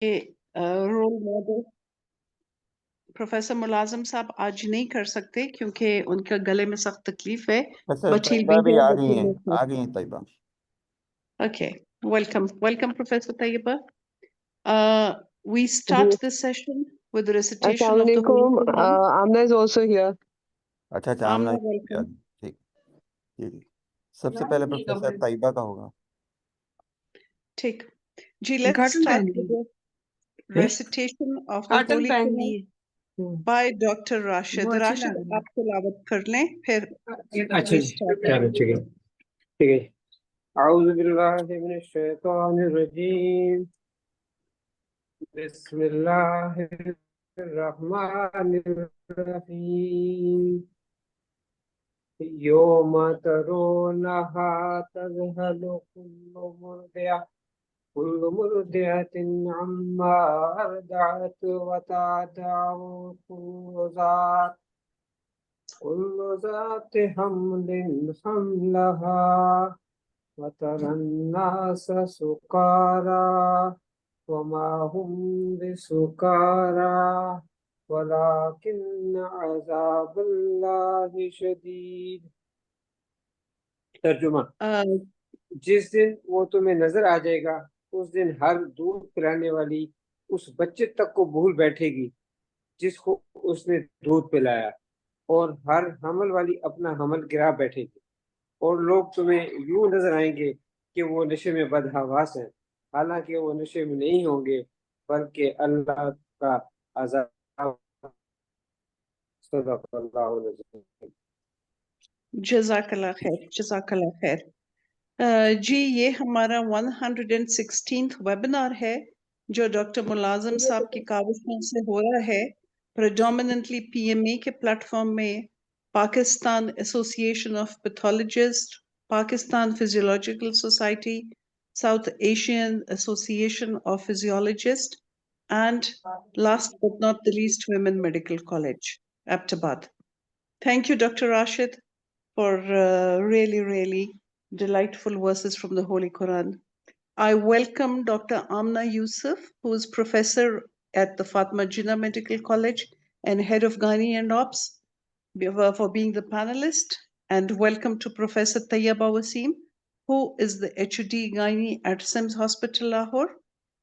Role model professor मुलाजिम साहब आज नहीं कर सकते क्योंकि उनके गले में सख्त तकलीफ है, अच्छा, but he'll तैयबा be भी here आ with गई you हैं, next आ week. गई हैं Taiba. Okay, welcome Professor Tayyiba. We ji, start this session with the recitation of the Holy Assalamualaikum. Quran. Amna is also here. अच्छा अच्छा, आमना Amna, भी आ welcome. गई। ठीक ठीक। सबसे पहले प्रोफेसर तैयबा का होगा। ठीक जी, let's start with the recitation of the कॉटन Holy पहन Quran ली by Dr. Rashid. वो अच्छी Rashid, लग रही आप तिलावत कर लें, फिर है। अच्छा we जी, start. क्या ठीक है ठीक है। अऊज़ु बिल्लाहि मिनश शैतानिर रजीम। बिस्मिल्लाहिर रहमानिर रहीम। यौमा तरोनहा तज़हलु कुल्लु मुर्दिअतिन अम्मा अर्दअत व तदअु कुल्लु ज़ात हम्लिन हमलहा व तरन्नास सुकारा वमा हुम बिसुकारा वलाकिन्न अज़ाबुल्लाहि शदीद। तर्जुमा। जिस दिन वो तुम्हें नजर आ जाएगा उस दिन हर दूध पिलाने वाली उस बच्चे तक को भूल बैठेगी जिसको उसने दूध पिलाया, और हर हमल वाली अपना हमल गिरा बैठेगी, और लोग तुम्हें यूं नजर आएंगे कि वो नशे में बदहवास हैं, हालांकि वो नशे में नहीं होंगे बल्कि अल्लाह का अज़ाब। सदक़ल्लाहुल अज़ीम। जज़ाकल्लाह खैर, जज़ाकल्लाह खैर। जी, ये हमारा 116th वेबिनार है जो डॉक्टर मुलाजिम साहब की काविशों से हो रहा है, प्रेडोमिनेंटली पीएमए के प्लेटफॉर्म में, Pakistan association of pathologist, Pakistan physiological society, south Asian association of physiologist, and last but not the least, Women Medical College, Aptabad. Thank you, Dr. Rashid, for really delightful verses from the Holy Quran. I welcome Dr. Amna Yusuf, who is professor at the Fatma Jinnah Medical College and head of Gynae and Ops, for being the panelist. And welcome to Professor Tayyaba Wasim, who is the HOD Gynae at Sims Hospital, Lahore.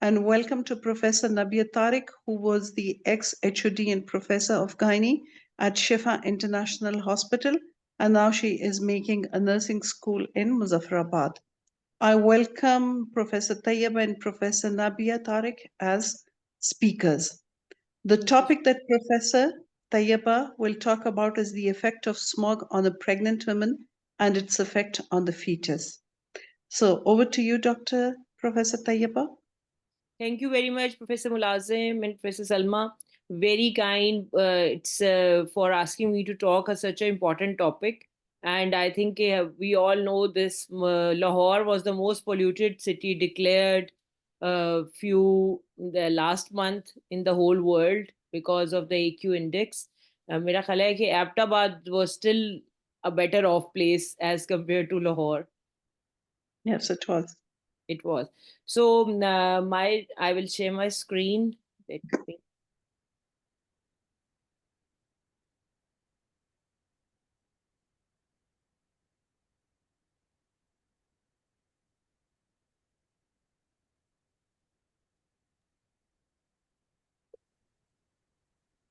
And welcome to Professor Nabia Tariq, who was the ex-HOD and professor of Gynae at Shifa International Hospital, and now she is making a nursing school in Muzaffarabad. I welcome Professor Tayyaba and Professor Nabia Tariq as speakers. The topic that Professor Tayyaba will talk about is the effect of smog on a pregnant woman and its effect on the fetus. So over to you, Dr. Professor Tayyaba. Thank you very much, Professor Mulazim and Professor Salma. Very kind. It's for asking me to talk on such an important topic. And I think we all know this. Lahore was the most polluted city declared the last month in the whole world because of the AQ index. मेरा ख्याल है कि Aptabad was still a better off place as compared to Lahore. Yes, it was. It was. So I will share my screen. Let me.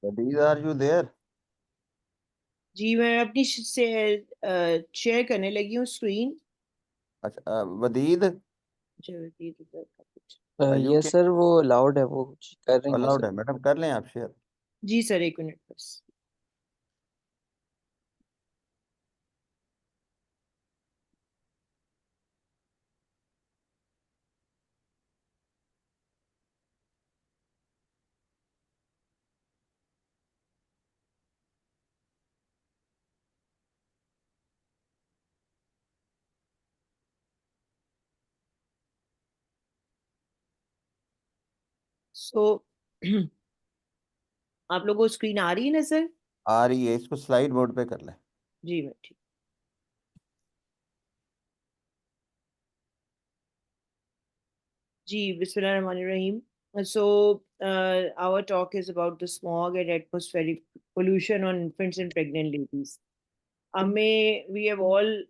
Wadiz, are you there? जी मैं अपनी से share करने लगी हूँ स्क्रीन। अच्छा, वदीद, यस सर, वो loud है, वो कर रही हैं अलाउड सर। है मैडम, कर लें आप शेयर। जी सर, एक मिनट बस। सो आप लोगों को स्क्रीन आ रही है नजर? आ रही है, इसको स्लाइड बोर्ड पे कर लें। जी मैं ठीक। जी बिस्मिल्लाहिर्रहमानिर्रहीम। So our talk is about the smog and atmospheric pollution on infants and pregnant ladies. We have all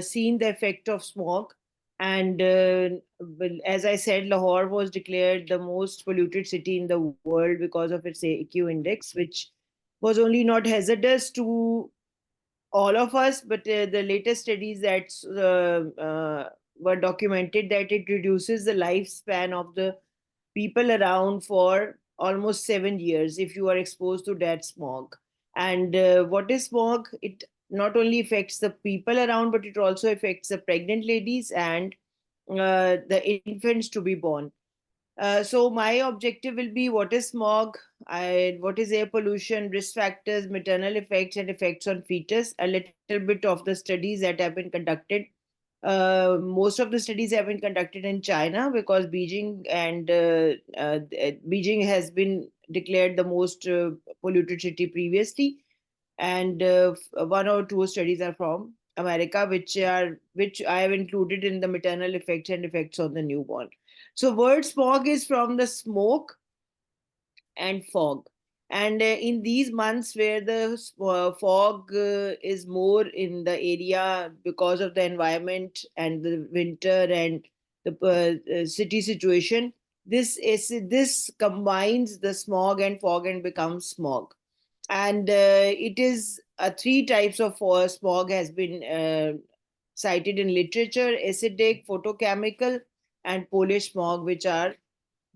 seen the effect of smog. And as I said, Lahore was declared the most polluted city in the world because of its AQ index, which was only not hazardous to all of us, but the latest studies that were documented that it reduces the lifespan of the people around for almost 7 years if you are exposed to that smog. And what is smog? It not only affects the people around, but it also affects the pregnant ladies and the infants to be born. So my objective will be what is smog, what is air pollution, risk factors, maternal effects, and effects on fetus. A little bit of the studies that have been conducted. Most of the studies have been conducted in China because Beijing has been declared the most polluted city previously, and one or two studies are from America, which I have included in the maternal effects and effects on the newborn. So word smog is from the smoke and fog. And in these months where the fog is more in the area because of the environment and the winter and the city situation, this combines the smog and fog and becomes smog. And it is three types of smog has been cited in literature: acidic, photochemical, and Polish smog, which are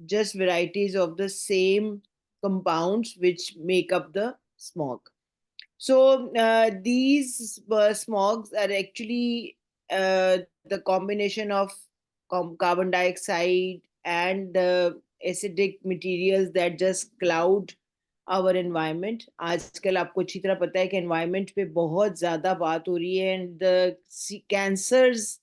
just varieties of the same compounds which make up the smog. So these smogs are actually the combination of carbon dioxide and the acidic materials that just cloud our environment. आजकल आपको अच्छी तरह पता है कि environment पे बहुत ज़्यादा बात हो रही है, and the cancers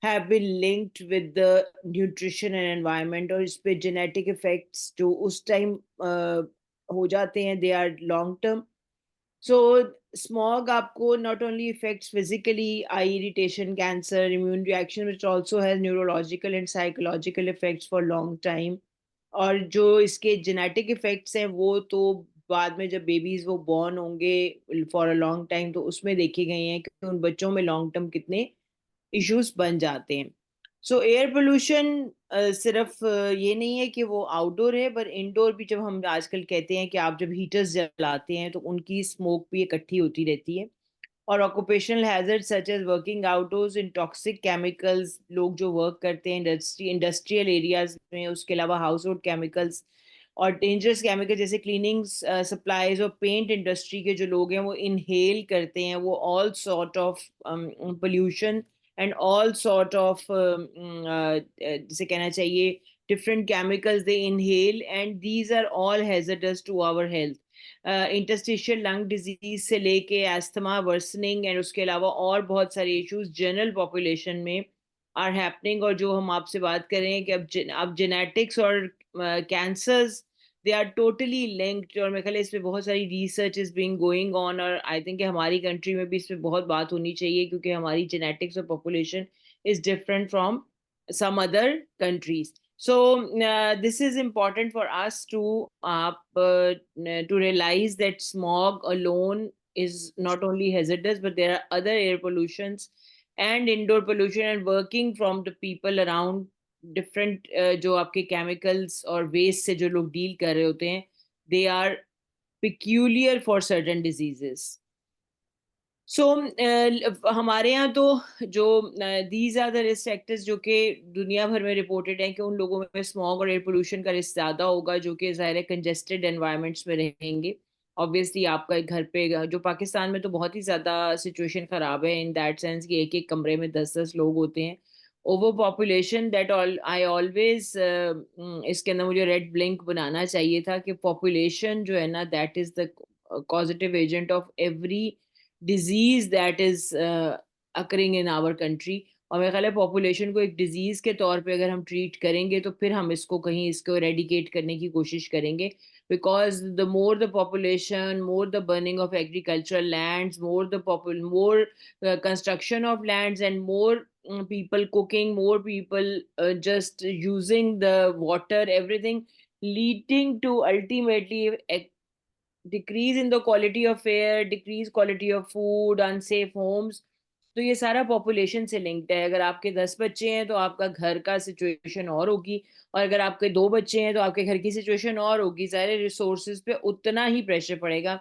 have been linked with the nutrition and environment, और इस पे genetic effects जो उस time हो जाते हैं, they are long term. So smog आपको not only affects physically, eye irritation, cancer, immune reaction, which also has neurological and psychological effects for long time. और जो इसके जेनेटिक इफेक्ट्स हैं वो तो बाद में जब बेबीज वो बॉर्न होंगे फॉर अ लॉन्ग टाइम तो उसमें देखे गए हैं कि उन बच्चों में लॉन्ग टर्म कितने इश्यूज बन जाते हैं. सो एयर पोल्यूशन सिर्फ ये नहीं है कि वो आउटडोर है, पर इंडोर भी. जब हम आजकल कहते हैं कि आप जब हीटर्स जलाते हैं तो उनकी स्मोक भी इकट्ठी होती रहती है. और occupational hazard such as working outdoors in toxic chemicals, लोग जो वर्क करते हैं इंडस्ट्रियल एरियाज में, उसके अलावा हाउस होल्ड केमिकल्स और डेंजरस केमिकल जैसे क्लीनिंग सप्लाईज और पेंट इंडस्ट्री के जो लोग हैं वो इनहेल करते हैं, वो all sort of pollution and all sort of जिसे कहना चाहिए different chemicals they inhale, and these are all hazardous to our health. Interstitial lung disease से लेके एस्थमा वर्सनिंग एंड उसके अलावा और बहुत सारे इश्यूज जनरल पॉपुलेशन में आर हैपनिंग. और जो हम आपसे बात कर रहे हैं कि अब जेनेटिक्स और cancers they are totally linked, और मेरे ख्याल इस पे बहुत सारी research is being going on, और आई थिंक हमारी कंट्री में भी इस पे बहुत बात होनी चाहिए क्योंकि हमारी जेनेटिक्स और population is different from some other countries. So this is important for us to realize that smog alone is not only hazardous, but there are other air pollutions and indoor pollution, and working from the people around different जो आपके chemicals और waste से जो लोग deal कर रहे होते हैं, they are peculiar for certain diseases. सो हमारे यहाँ तो जो these are the risk factors जो कि दुनिया भर में रिपोर्टेड हैं कि उन लोगों में स्मॉग और एयर पोल्यूशन का रिस्क ज़्यादा होगा जो कि ज़ाहिर है कंजेस्टेड एनवायरनमेंट्स में रहेंगे. ऑब्वियसली आपका घर पे जो पाकिस्तान में तो बहुत ही ज़्यादा सिचुएशन ख़राब है इन दैट सेंस कि एक एक कमरे में 10-10 लोग होते हैं. Over population that I always इसके अंदर मुझे रेड ब्लिंक बनाना चाहिए था कि पॉपुलेशन जो है ना that is the causative agent of every disease that is occurring in our country. और मेरे ख्याल है पॉपुलेशन को एक डिजीज के तौर पे अगर हम ट्रीट करेंगे तो फिर हम इसको कहीं इसको एरेडिकेट करने की कोशिश करेंगे, because the more the population, more the burning of agricultural lands, more construction of lands, and more people cooking, more people just using the water, everything leading to ultimately a decrease in the quality of air, decrease quality of food, unsafe homes. तो ये सारा population से linked है। अगर आपके 10 बच्चे हैं तो आपका घर का सिचुएशन और होगी, और अगर आपके 2 बच्चे हैं तो आपके घर की सिचुएशन और होगी। सारे रिसोर्सेज पे उतना ही प्रेशर पड़ेगा।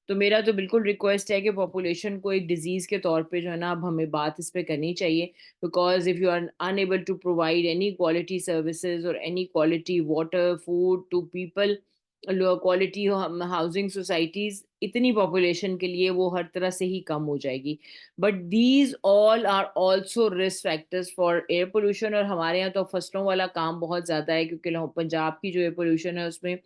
तो मेरा तो बिल्कुल रिक्वेस्ट है कि पॉपुलेशन को एक डिजीज के तौर पे जो है ना, अब हमें बात इस पे करनी चाहिए, because if you are unable to provide any quality services और any quality water food to people, quality housing societies इतनी पॉपुलेशन के लिए वो हर तरह से ही कम हो जाएगी। But these all are also risk factors for air pollution. और हमारे यहाँ तो फसलों वाला काम बहुत ज़्यादा है, क्योंकि पंजाब की जो एयर पोल्यूशन है उसमें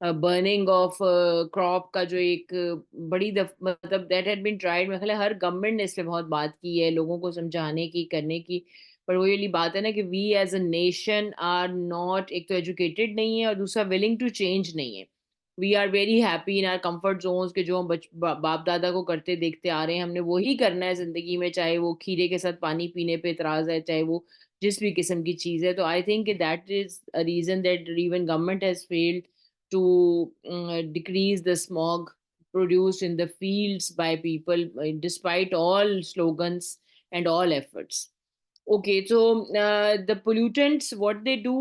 बर्निंग ऑफ क्रॉप का जो एक मतलब दैट हैड बीन ट्राइड। मेरे ख्याल है हर गवर्नमेंट ने इस पे बहुत बात की है, लोगों को समझाने की, करने की। पर वो ये बात है ना कि we as a nation are not, एक तो एजुकेटेड नहीं है और दूसरा विलिंग टू चेंज नहीं है। We are very happy in our comfort zones के जो हम बाप दादा को करते देखते आ रहे हैं, हमने वही करना है जिंदगी में, चाहे वो खीरे के साथ पानी पीने पे इतराज है, चाहे वो जिस भी किस्म की चीज है। तो I think that is a reason that even government has failed to decrease the smog produced in the fields by people, despite all slogans and all efforts. Okay, so the pollutants, what they do,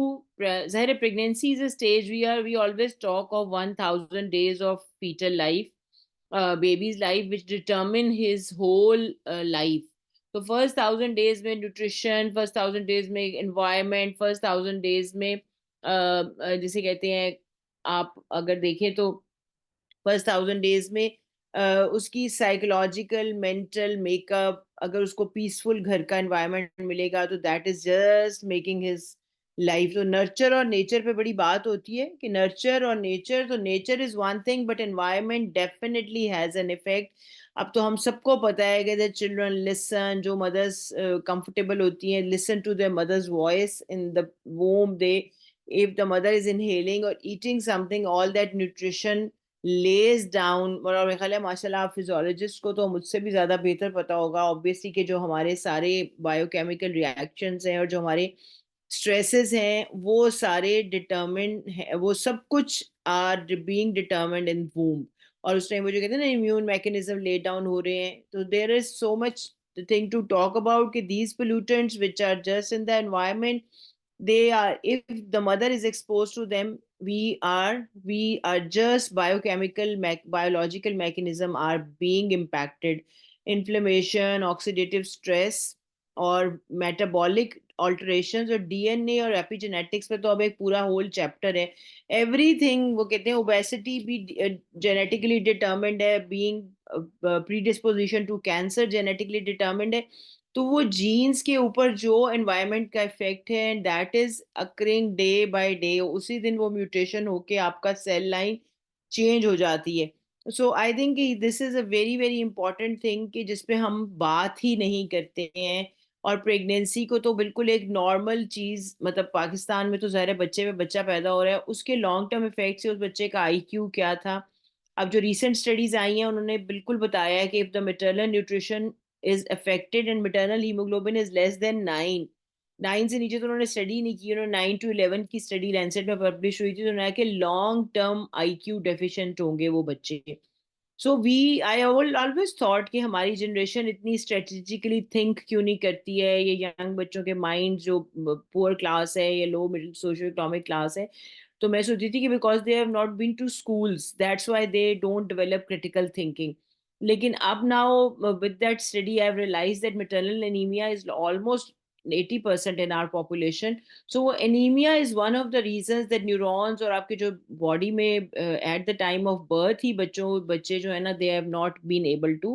Zahra, pregnancy is a stage. We always talk of 1,000 days of fetal life, baby's life, which determine his whole life. So first 1,000 days में nutrition, first 1,000 days में environment, first 1,000 days में जिसे कहते हैं, आप अगर देखें तो फर्स्ट 1,000 डेज में उसकी साइकोलॉजिकल मेंटल मेकअप, अगर उसको पीसफुल घर का एनवायरनमेंट मिलेगा तो that is just making his life. तो नर्चर और नेचर पे बड़ी बात होती है कि नर्चर और नेचर, तो nature is one thing but environment definitely has an effect. अब तो हम सबको पता है कि चिल्ड्रन लिसन, जो मदर्स कंफर्टेबल होती हैं, listen to their mothers voice in the womb, they if the mother is inhaling or eating something, all that nutrition lays down। और मेरे ख्याल है माशाल्लाह फिजियोलॉजिस्ट को तो मुझसे भी ज़्यादा बेहतर पता होगा ऑब्वियसली कि जो हमारे सारे बायोकेमिकल रिएक्शंस हैं और जो हमारे स्ट्रेसेस हैं वो सारे डिटरमिन है, वो सब कुछ आर बीइंग डिटरमिन्ड इन वूम। और उस टाइम वो जो कहते हैं ना इम्यून मैकेनिज्म ले डाउन हो रहे हैं। तो there is so much thing to talk about कि these pollutants which are just in the environment, they are, if the mother is exposed to them, we are just biological mechanism are being impacted, inflammation, oxidative stress और metabolic alterations। और DNA और epigenetics पे तो अब एक पूरा whole chapter है। Everything, वो कहते हैं ओबेसिटी भी जेनेटिकली डिटर्मिन्ड है, being predisposition to cancer genetically determined है। तो वो जीन्स के ऊपर जो एनवायरनमेंट का इफेक्ट है and that is occurring day by day, उसी दिन वो म्यूटेशन होके आपका सेल लाइन चेंज हो जाती है। So I think this is a very very important thing कि जिसपे हम बात ही नहीं करते हैं। और प्रेगनेंसी को तो बिल्कुल एक नॉर्मल चीज, मतलब पाकिस्तान में तो ज़ाहिर है बच्चे में बच्चा पैदा हो रहा है, उसके लॉन्ग टर्म इफेक्ट से उस बच्चे का आईक्यू क्या था। अब जो रिसेंट स्टडीज आई हैं उन्होंने बिल्कुल बताया है कि if the maternal nutrition is affected and maternal hemoglobin is less than 9, 9 से नीचे तो उन्होंने स्टडी नहीं की, उन्होंने 9 to 11 की स्टडी लैंसेट में पब्लिश हुई थी। तो उन्होंने कि लॉन्ग टर्म आईक्यू डेफिशिएंट होंगे वो बच्चे। So we I always thought कि हमारी जनरेशन इतनी स्ट्रेटेजिकली थिंक क्यों नहीं करती है। ये यंग बच्चों के माइंड जो पुअर क्लास है या low middle socio economic class है, तो मैं सोचती थी कि because they have not been to schools that's why they don't develop critical thinking. लेकिन अब now with that study I have realised that maternal anaemia is almost 80% in our population। So anemia is one of the reasons that neurons और आपके जो body में at the time of birth ही बच्चे जो है ना, they have not been able to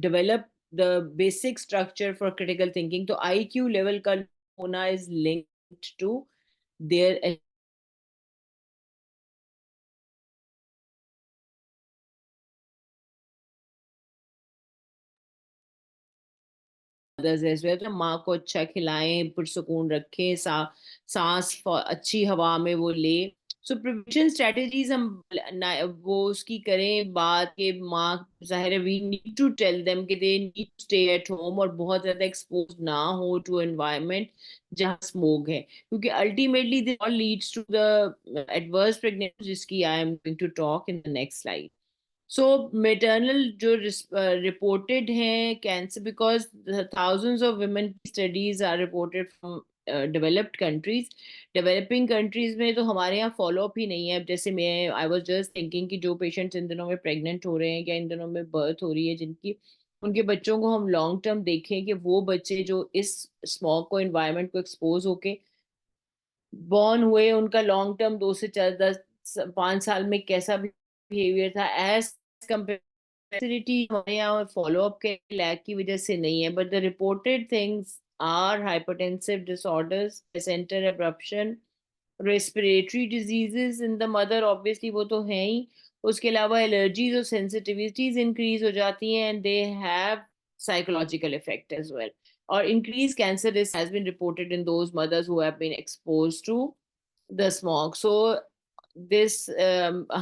develop the basic structure for critical thinking। तो IQ level का होना is linked to their mothers as well. तो माँ को अच्छा खिलाएं, पुरसुकून रखें, सांस अच्छी हवा में वो ले। सो प्रिवेंशन स्ट्रेटजीज हम वो उसकी करें बात के माँ जाहिर है we need to tell them कि they need to stay at home और बहुत ज्यादा एक्सपोज ना हो टू एनवायरनमेंट जहाँ स्मोक है, क्योंकि ultimately this all leads to the adverse pregnancy जिसकी I am going to talk in the next slide. So maternal जो reported हैं cancer, because thousands of women studies are reported from developed countries. Developing countries में तो हमारे यहाँ follow up ही नहीं है. अब जैसे मैं I was just thinking कि जो patients इन दिनों में pregnant हो रहे हैं या इन दिनों में birth हो रही है जिनकी, उनके बच्चों को हम long term देखें कि वो बच्चे जो इस smoke को environment को expose होके born हुए, उनका long term 2 से 5 साल में कैसा बिहेवियर था एज कंपेरिटी हमारे यहाँ फॉलो अप के लैक की वजह से नहीं है. But the reported things are hypertensive disorders, centre abruption, respiratory diseases in the mother, obviously वो तो है ही. उसके अलावा एलर्जीज और सेंसिटिविटीज इंक्रीज हो जाती हैं and they have psychological effect as well. और increased cancer risk has been reported in those mothers who have been exposed to the smog. So this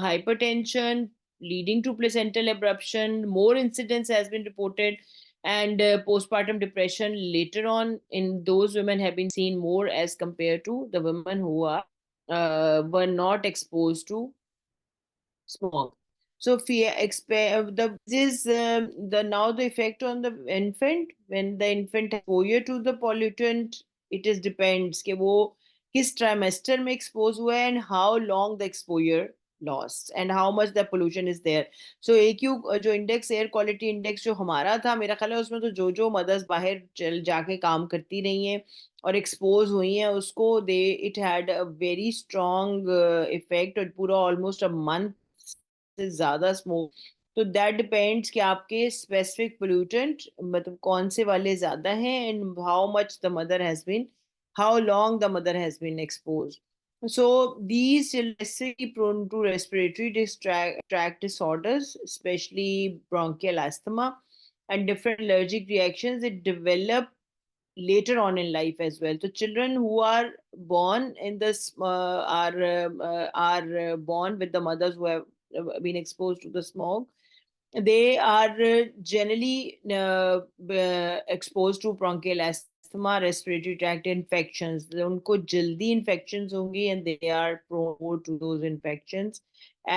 hypertension leading to placental abruption, more incidence has been reported, and postpartum depression later on in those women have been seen more as compared to the women who are were not exposed to smog. So fear the this the now the effect on the infant when the infant exposure to the pollutant, it is depends कि वो किस trimester में expose हुआ है and how long the exposure lost and how much the pollution is there. So AQ जो index air quality index जो हमारा था, मेरा ख्याल है उसमें तो जो mothers बाहर चल जाके काम करती रही हैं और एक्सपोज हुई हैं उसको they it had a very strong effect और पूरा ऑलमोस्ट अ मंथ से ज्यादा स्मोक. तो दैट डिपेंड्स कि आपके स्पेसिफिक पोल्यूटेंट मतलब कौन से वाले ज्यादा हैं and how much the mother has been, how long the mother has been expose. So these children are prone to respiratory tract disorders, especially bronchial asthma and different allergic reactions that develop later on in life as well. So children who are born in this are born with the mothers who have been exposed to the smog. They are generally exposed to bronchial asthma, respiratory tract infections. उनको जल्दी infections होंगी and they are prone to those infections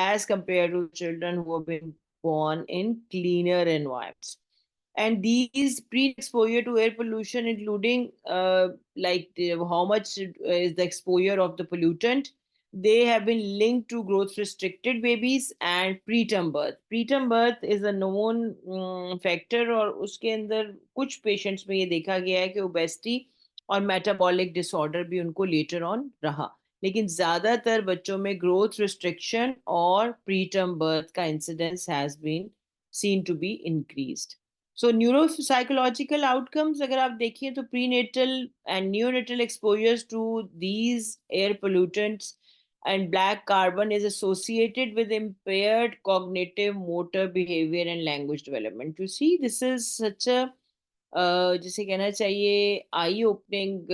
as compared to children who have been born in cleaner environments. And these pre-exposure to air pollution, including how much is the exposure of the pollutant, they have been linked to growth restricted babies and preterm birth. Preterm birth is a known factor और उसके अंदर कुछ patients में ये देखा गया है कि obesity और metabolic disorder भी उनको later on रहा, लेकिन ज्यादातर बच्चों में growth restriction और preterm birth का incidence has been seen to be increased. So neuropsychological outcomes अगर आप देखिए तो prenatal and neonatal exposures to these air pollutants and black carbon is associated with impaired cognitive, motor behavior and language development. You see, this is such a जिसे कहना चाहिए eye opening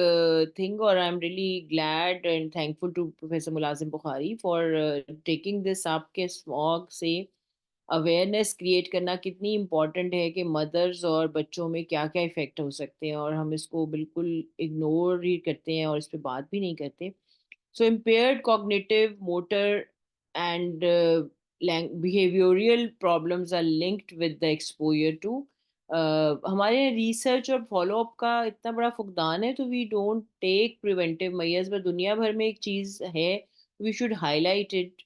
thing, और I'm really glad and thankful to Professor Mulazim Bukhari for taking this up के smog से awareness create करना कितनी important है कि मदर्स और बच्चों में क्या क्या इफेक्ट हो सकते हैं, और हम इसको बिल्कुल इग्नोर ही करते हैं और इस पर बात भी नहीं करते. So impaired cognitive, motor and behavioural problems are linked with the exposure to. हमारे रिसर्च और फॉलोअप का इतना बड़ा फुकदान है तो we don't take preventive measures, पर दुनिया भर में एक चीज़ है, we should highlight it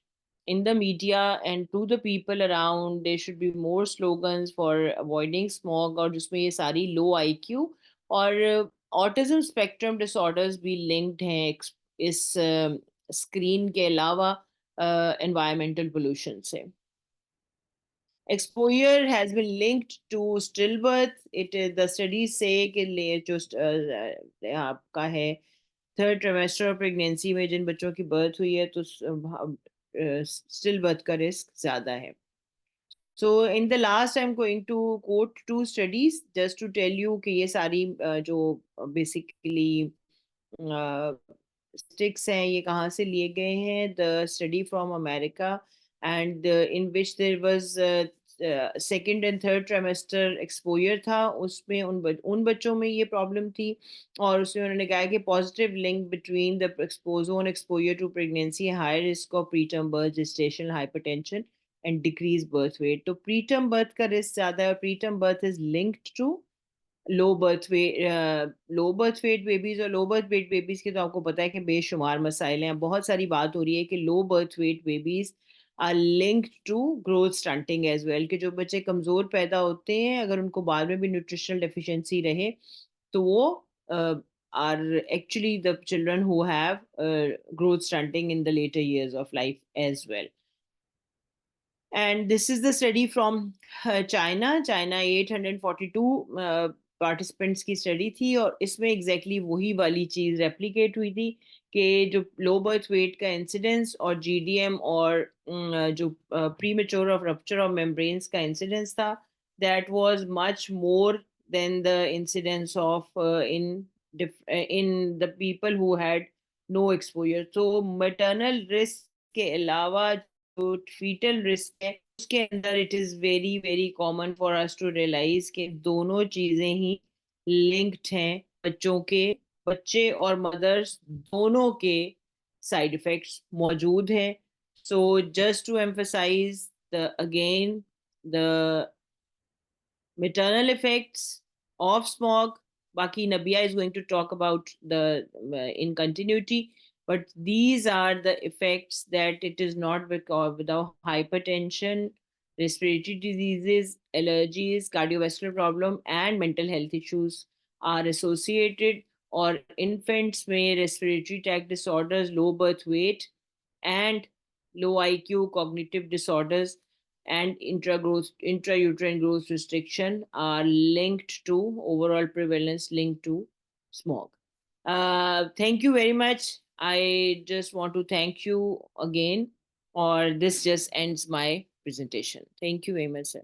in the media and to the people around. There should be more slogans for avoiding smog और जिसमें ये सारी low IQ और autism spectrum disorders भी linked हैं इस screen के अलावा environmental pollution से. Exposure has been linked to stillbirth. The studies say कि जो आपका है थर्ड ट्राइमेस्टर ऑफ प्रेगनेंसी में जिन बच्चों की बर्थ हुई है तो स्टिल बर्थ का रिस्क ज्यादा है. So in the last, I'm going to quote two studies just to tell you कि ये सारी जो basically statistics हैं ये कहाँ से लिए गए हैं. The study from America, and in which there was second and third trimester exposure था, उसमें उन बच्चों में ये problem थी, और उसमें उन्होंने कहा कि positive link between the ozone exposure to pregnancy, high risk of preterm birth, gestational hypertension and decreased birth weight. तो preterm birth का risk ज़्यादा है, और preterm birth is linked to low birth weight babies. और लो birth weight babies के तो आपको पता है कि बेशुमार मसाइल हैं. बहुत सारी बात हो रही है कि low birth weight babies are linked to growth stunting as well, कि जो बच्चे कमजोर पैदा होते हैं अगर उनको बाद में भी न्यूट्रिशनल डेफिशिएंसी रहे तो वो are actually the children who have growth stunting in the later years of life as well. And this is the study from China 842 participants की study थी, और इसमें exactly वही वाली चीज replicate हुई थी कि जो low birth weight का incidence और GDM और जो premature of rupture of membranes का incidence था, that was much more than the incidence of in the people who had no exposure. So maternal risk के अलावा जो fetal risk है उसके अंदर it is very very common for us to realize कि दोनों चीजें ही linked हैं. बच्चे और mothers दोनों के side effects मौजूद हैं. So just to emphasize the maternal effects of smog, Baki Nabia is going to talk about the in continuity, but these are the effects that it is not without hypertension, respiratory diseases, allergies, cardiovascular problem, and mental health issues are associated, or infants may respiratory tract disorders, low birth weight, and low IQ, cognitive disorders, and intrauterine growth restriction are linked to overall prevalence linked to smog. Thank you very much. I just want to thank you again, or this just ends my presentation. Thank you very much, sir.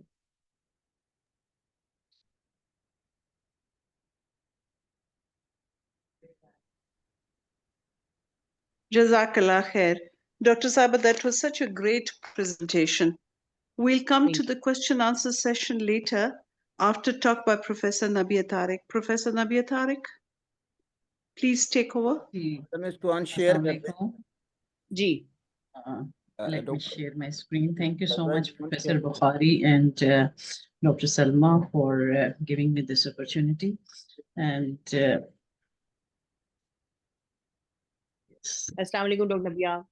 Jazakallah khair. Dr. Saba, that was such a great presentation. We'll come Thank to the question answer session later after talk by Professor Nabia Tariq. Professor Nabia Tariq, please take over. मैं इसको unshare कर दें. Ji. Let me share my screen. Thank you so Right, much, one Professor share. Bukhari and Dr. Salma, for giving me this opportunity. And yes. Assalamu alaikum, Dr. Nabia.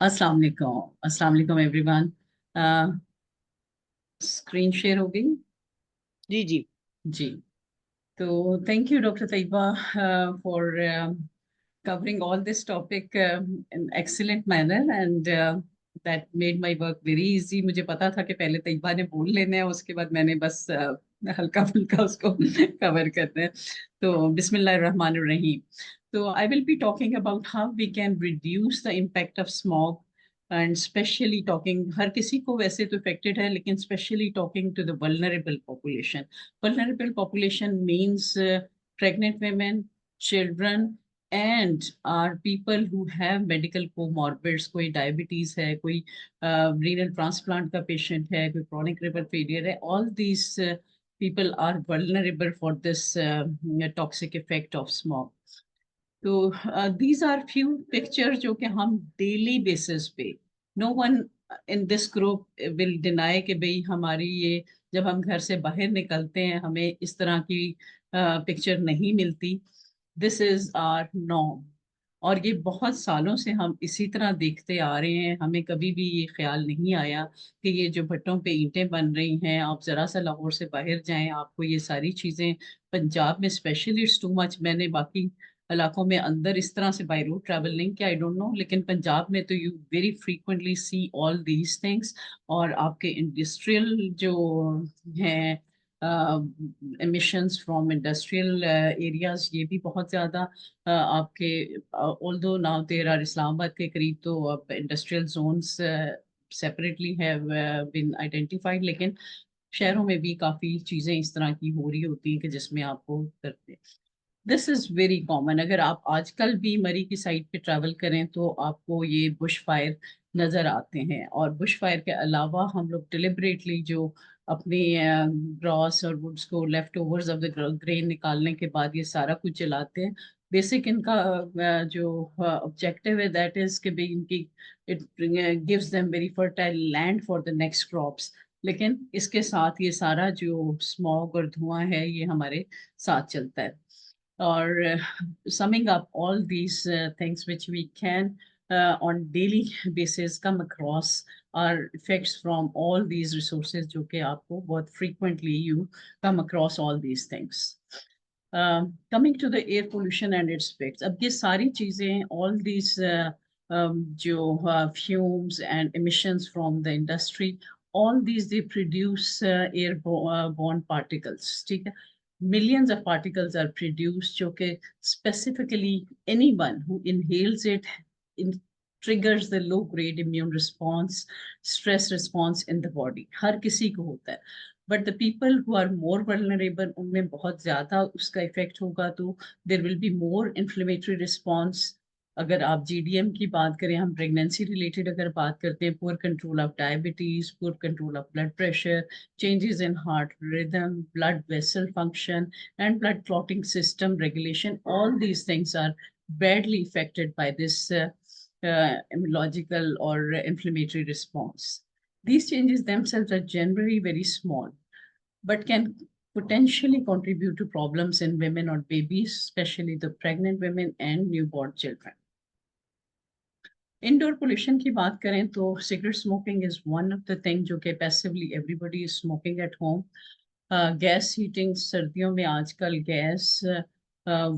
Assalamu alaikum. Assalamu alaikum, everyone. Screen share हो गई? जी. So thank you, Dr. Taiba, for covering all this topic in excellent manner, and that made my work very easy. मुझे पता था कि पहले तैयबा ने बोल लेना है, उसके बाद मैंने बस हल्का फुल्का उसको cover करना है. तो Bismillahirrahmanirrahim. So I will be talking about how we can reduce the impact of smog, and especially talking, हर किसी को वैसे तो affected है, लेकिन especially talking to the vulnerable population. Vulnerable population means pregnant women, children, and are people who have medical comorbids. कोई diabetes है, कोई renal transplant का patient है, कोई chronic liver failure है. All these people are vulnerable for this toxic effect of smog. So these are few pictures जो कि हम daily basis पे, no one in this group will deny कि भाई हमारी ये जब हम घर से बाहर निकलते हैं हमें इस तरह की पिक्चर नहीं मिलती. This is our norm. और ये बहुत सालों से हम इसी तरह देखते आ रहे हैं. हमें कभी भी ये ख्याल नहीं आया कि ये जो भट्टों पे ईंटें बन रही हैं, आप ज़रा सा लाहौर से बाहर जाएं, आपको ये सारी चीज़ें पंजाब में स्पेशली इट्स टू मच. मैंने बाकी इलाकों में अंदर इस तरह से बाई रोड ट्रैवल नहीं किया, आई डोंट नो, लेकिन पंजाब में तो you very frequently see all these things. और आपके इंडस्ट्रियल जो हैं emissions from industrial areas ये भी बहुत ज़्यादा आपके although now there are Islamabad के करीब तो अब industrial zones separately have been identified, लेकिन शहरों में भी काफी चीजें इस तरह की हो रही होती हैं कि जिसमें आपको करते हैं। This is very common. अगर आप आजकल भी मरी की साइड पे ट्रैवल करें तो आपको ये बुश फायर नजर आते हैं। और बुश फायर के अलावा हम लोग डिलिबरेटली जो अपने ग्रॉस और वुड्स को, left overs of the grain निकालने के बाद ये सारा कुछ जलाते हैं। बेसिक इनका जो ऑब्जेक्टिव है दैट इज कि इनकी it gives them very fertile land for the next crops. लेकिन इसके साथ ये सारा जो स्मॉग और धुआं है ये हमारे साथ चलता है। Or summing up all these things which we can on daily basis come across are effects from all these resources जो कि आपको बहुत frequently you come across all these things. Coming to the air pollution and its effects, अब ये सारी चीजें all these जो fumes and emissions from the industry, all these they produce airborne particles, ठीक है? Millions of particles are produced जो कि specifically anyone who inhales it triggers the low grade immune response, stress response in the body. हर किसी को होता है, but the people who are more vulnerable उनमें बहुत ज़्यादा उसका effect होगा, तो there will be more inflammatory response. अगर आप GDM की बात करें, हम प्रेगनेंसी रिलेटेड अगर बात करते हैं, poor control of diabetes, poor control of blood pressure, changes in heart rhythm, blood vessel function, and blood clotting system regulation, all these things are badly affected by this immunological or inflammatory response. These changes themselves are generally very small, but can potentially contribute to problems in women or babies, especially the pregnant women and newborn children. Indoor pollution की बात करें तो cigarette smoking is one of the thing जो कि passively everybody is smoking at home. Gas heating, सर्दियों में आजकल gas,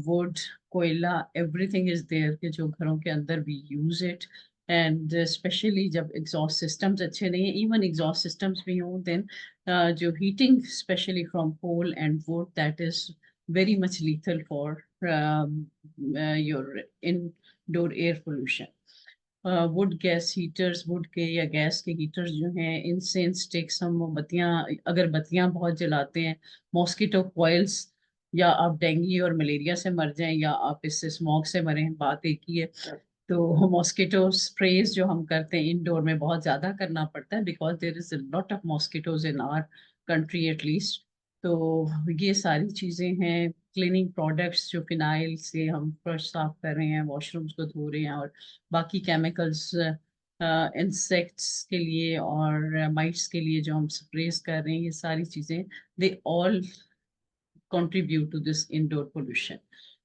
wood, कोयला, एवरीथिंग इज देयर कि जो घरों के अंदर we use it. And specially जब एग्जॉस्ट सिस्टम्स अच्छे नहीं है, इवन एग्जॉस्ट सिस्टम्स भी हों, देन जो heating especially from coal and wood, that is very much lethal for your indoor air pollution. Wood gas heaters, wood के या gas के हीटर्स जो हैं, इंसेंस स्टिक्स, हम मोमबत्तियाँ, अगरबत्तियाँ बहुत जलाते हैं, मॉस्किटो कॉइल्स, या आप डेंगू और मलेरिया से मर जाएं या आप इससे स्मॉग से मरें, बात एक ही है। तो मॉस्किटो स्प्रेज जो हम करते हैं इंडोर में बहुत ज़्यादा करना पड़ता है, because there is a lot of mosquitoes in our country at least. तो ये सारी चीज़ें हैं। क्लीनिंग प्रोडक्ट्स जो फिनाइल से हम फर्श साफ कर रहे हैं, वॉशरूम्स को धो रहे हैं, और बाकी केमिकल्स इंसेक्ट्स के लिए और माइट्स के लिए जो हम स्प्रेज कर रहे हैं, ये सारी चीज़ें they all contribute to this indoor pollution.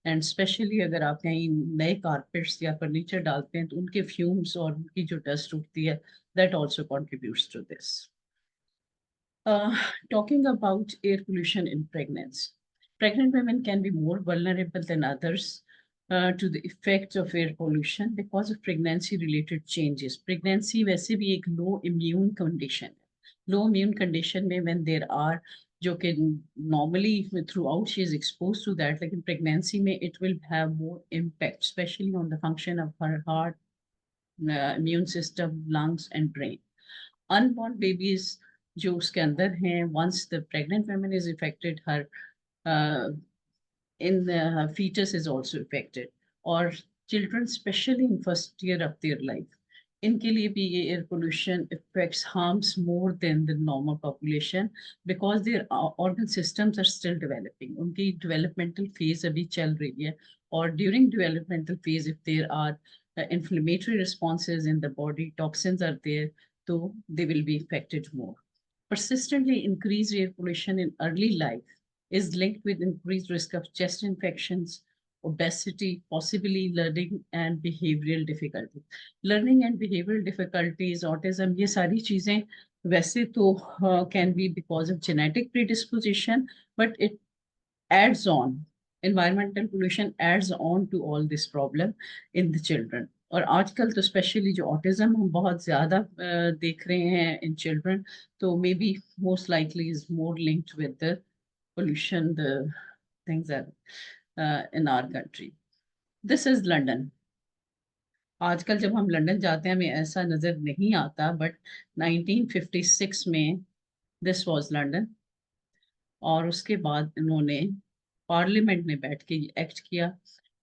And especially अगर आप कहीं नए कारपेट्स या फर्नीचर डालते हैं तो उनके फ्यूम्स और उनकी जो डस्ट उठती है, that also contributes to this. Talking about air pollution in pregnancy. Pregnant women can be more vulnerable than others to the effects of air pollution because of pregnancy-related changes. Pregnancy वैसे भी एक low immune condition है. Low immune condition में when there are जो कि normally throughout she is exposed to that, लेकिन pregnancy में it will have more impact, especially on the function of her heart, immune system, lungs and brain. Unborn babies जो उसके अंदर हैं, once the pregnant woman is affected, her in the fetus is also affected, or children especially in first year of their life, इनके लिए भी ये air pollution affects harms more than the normal population because their organ systems are still developing. उनकी developmental phase अभी चल रही है, और during developmental phase if there are inflammatory responses in the body, toxins are there, so they will be affected more. Persistently increased air pollution in early life is linked with increased risk of chest infections, obesity, possibly learning and behavioral difficulties. Learning and behavioral difficulties, autism, ये सारी चीजें वैसे तो can be because of genetic predisposition, but it adds on. Environmental pollution adds on to all this problem in the children. और आजकल तो specially जो autism हम बहुत ज़्यादा देख रहे हैं इन चिल्ड्रन, तो may be most likely is more linked with the pollution, the things that in our country. This is London. आजकल जब हम लंदन जाते हैं हमें ऐसा नजर नहीं आता, बट 1956 में दिस वाज लंदन। और उसके बाद इन्होंने पार्लियामेंट में बैठ के एक्ट किया,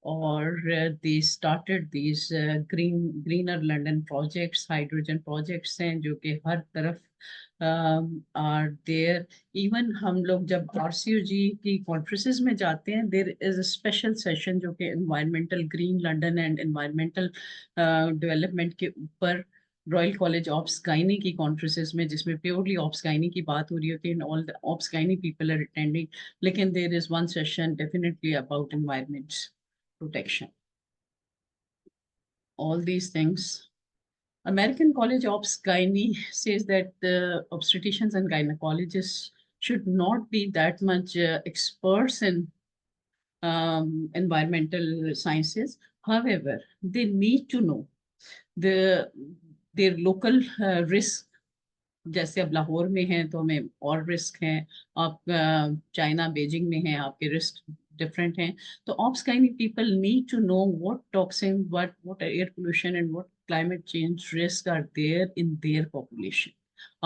और they started these greener London projects, hydrogen projects हैं जो कि हर तरफ आर देयर। इवन हम लोग जब RCOG की कॉन्फ्रेंसेस में जाते हैं, there is a special session जो कि environmental green London and environmental development के ऊपर रॉयल कॉलेज ऑप्स गायनी की कॉन्फ्रेंसेस में, जिसमें प्योरली ऑप्स गायनी की बात हो रही होती है, all the obs gynae people are attending, लेकिन there is one session definitely about environment protection. All these things. American College of Gynae says that the obstetricians and gynecologists should not be that much experts in environmental sciences. However, they need to know their local risk. जैसे अब लाहौर में हैं तो हमें और risk हैं, आप China Beijing में हैं, आपके रिस्क डिफरेंट हैं। तो obs kind people need to know what toxin, what air pollution and what climate change risk are there in their population.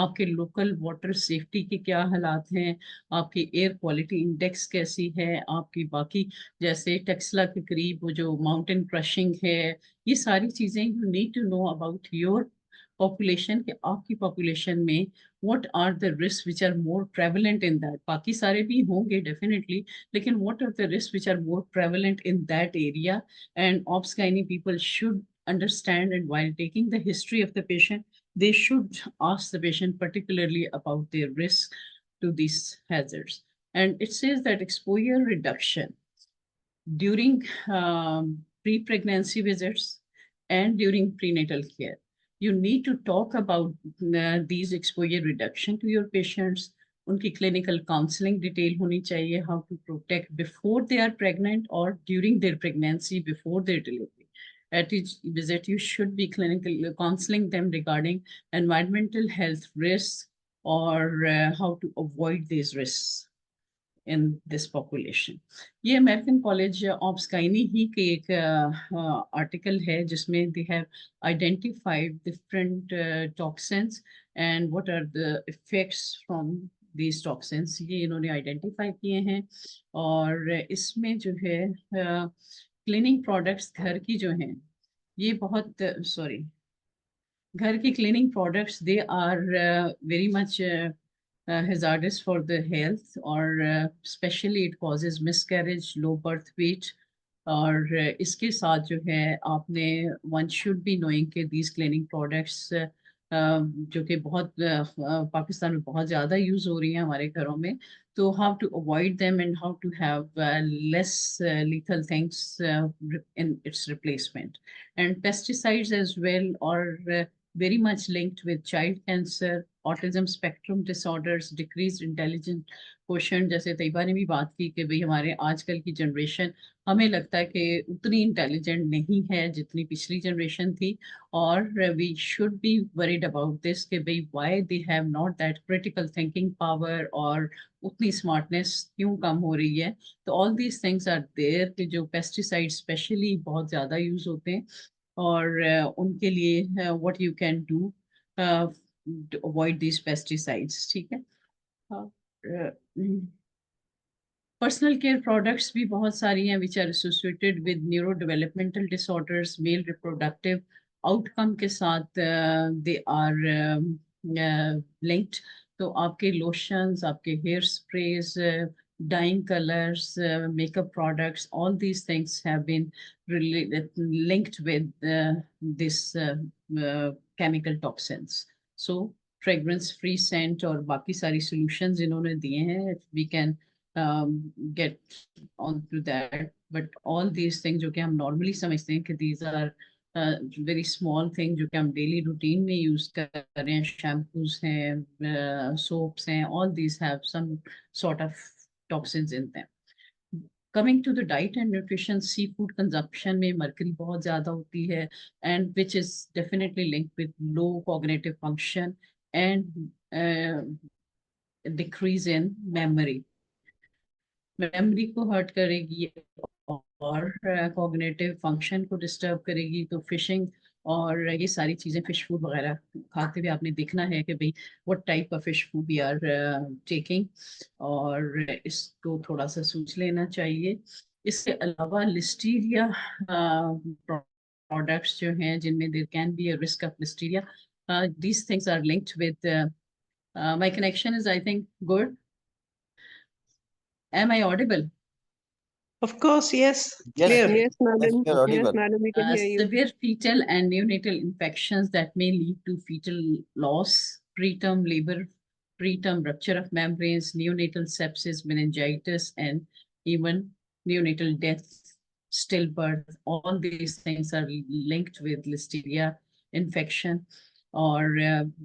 आपके लोकल वाटर सेफ्टी के क्या हालात हैं, आपकी एयर क्वालिटी इंडेक्स कैसी है, आपकी बाकी जैसे टेक्सला के करीब वो जो माउंटेन क्रशिंग है, ये सारी चीजें you need to know about your population के आपकी पॉपुलेशन में what are the risks which are more prevalent in that. बाकी सारे भी होंगे definitely, लेकिन what are the risks which are more prevalent in that area, and obs-gynae people should understand, and while taking the history of the patient they should ask the patient particularly about their risk to these hazards. And it says that exposure reduction during pre-pregnancy visits and during prenatal care, you need to talk about these exposure reduction to your patients. उनकी clinical counseling detail होनी चाहिए, how to protect before they are pregnant or during their pregnancy, before their delivery. At each visit, you should be clinical counseling them regarding environmental health risks or how to avoid these risks in this population. ये American college of gynae ही के एक article है जिसमें they have identified different toxins and what are the effects from these toxins, ये इन्होंने identify किए हैं। और इसमें जो है क्लीनिंग प्रोडक्ट्स घर की जो हैं, ये बहुत सॉरी घर की cleaning products they are very much hazardous for the health, or especially it causes miscarriage, low birth weight. और इसके साथ जो है आपने one should be knowing कि these cleaning products जो कि बहुत पाकिस्तान में बहुत ज़्यादा यूज़ हो रही हैं हमारे घरों में, तो how to avoid them and how to have less lethal things in its replacement. And pesticides as well are very much linked with child cancer, autism spectrum disorders, decreased intelligence quotient। जैसे तैयबा ने भी बात की कि भाई हमारे आजकल की जनरेशन, हमें लगता है कि उतनी इंटेलिजेंट नहीं है जितनी पिछली जनरेशन थी, और we should be worried about this कि भाई why they have not that critical thinking power, और उतनी स्मार्टनेस क्यों कम हो रही है। तो all these things are there कि जो पेस्टिसाइड स्पेशली बहुत ज़्यादा यूज़ होते हैं, और उनके लिए what you can do to avoid these pesticides, ठीक है। पर्सनल केयर प्रोडक्ट्स भी बहुत सारी हैं which are associated with neuro developmental disorders, male reproductive outcome के साथ दे आर लिंक्ड। तो आपके लोशंस, आपके hair sprays, dyeing colors, makeup products, all these things have been linked with this chemical toxins. So fragrance free scent और बाकी सारी solutions इन्होंने दिए हैं, we can get on to that. But all these things जो कि हम normally समझते हैं कि these are very small thing जो कि हम डेली रूटीन में यूज कर रहे हैं, शैम्पूज हैं, सोप्स हैं, all these have some sort of toxins in them. Coming to the diet and nutrition, seafood consumption में mercury बहुत ज़्यादा होती है, and which is definitely linked with low cognitive function and decrease in memory. Memory को hurt करेगी और cognitive function को disturb करेगी। तो फिशिंग और ये सारी चीजें, फिश फूड वगैरह खाते हुए आपने देखना है कि भाई what type of fish food we are taking, और इसको थोड़ा सा सोच लेना चाहिए। इसके अलावा लिस्टीरिया प्रोडक्ट्स जो हैं जिनमें there can be a risk of listeria, these things are linked with my connection is I think good. Am I audible? Of course, yes, Yes, clear. yes, Yes, madam. you're audible. Yes, madam, we can hear you. Severe fetal and neonatal infections that may lead to fetal loss, preterm labor, preterm rupture of membranes, neonatal sepsis, meningitis, and even neonatal death, stillbirth. All these things are linked with listeria infection. और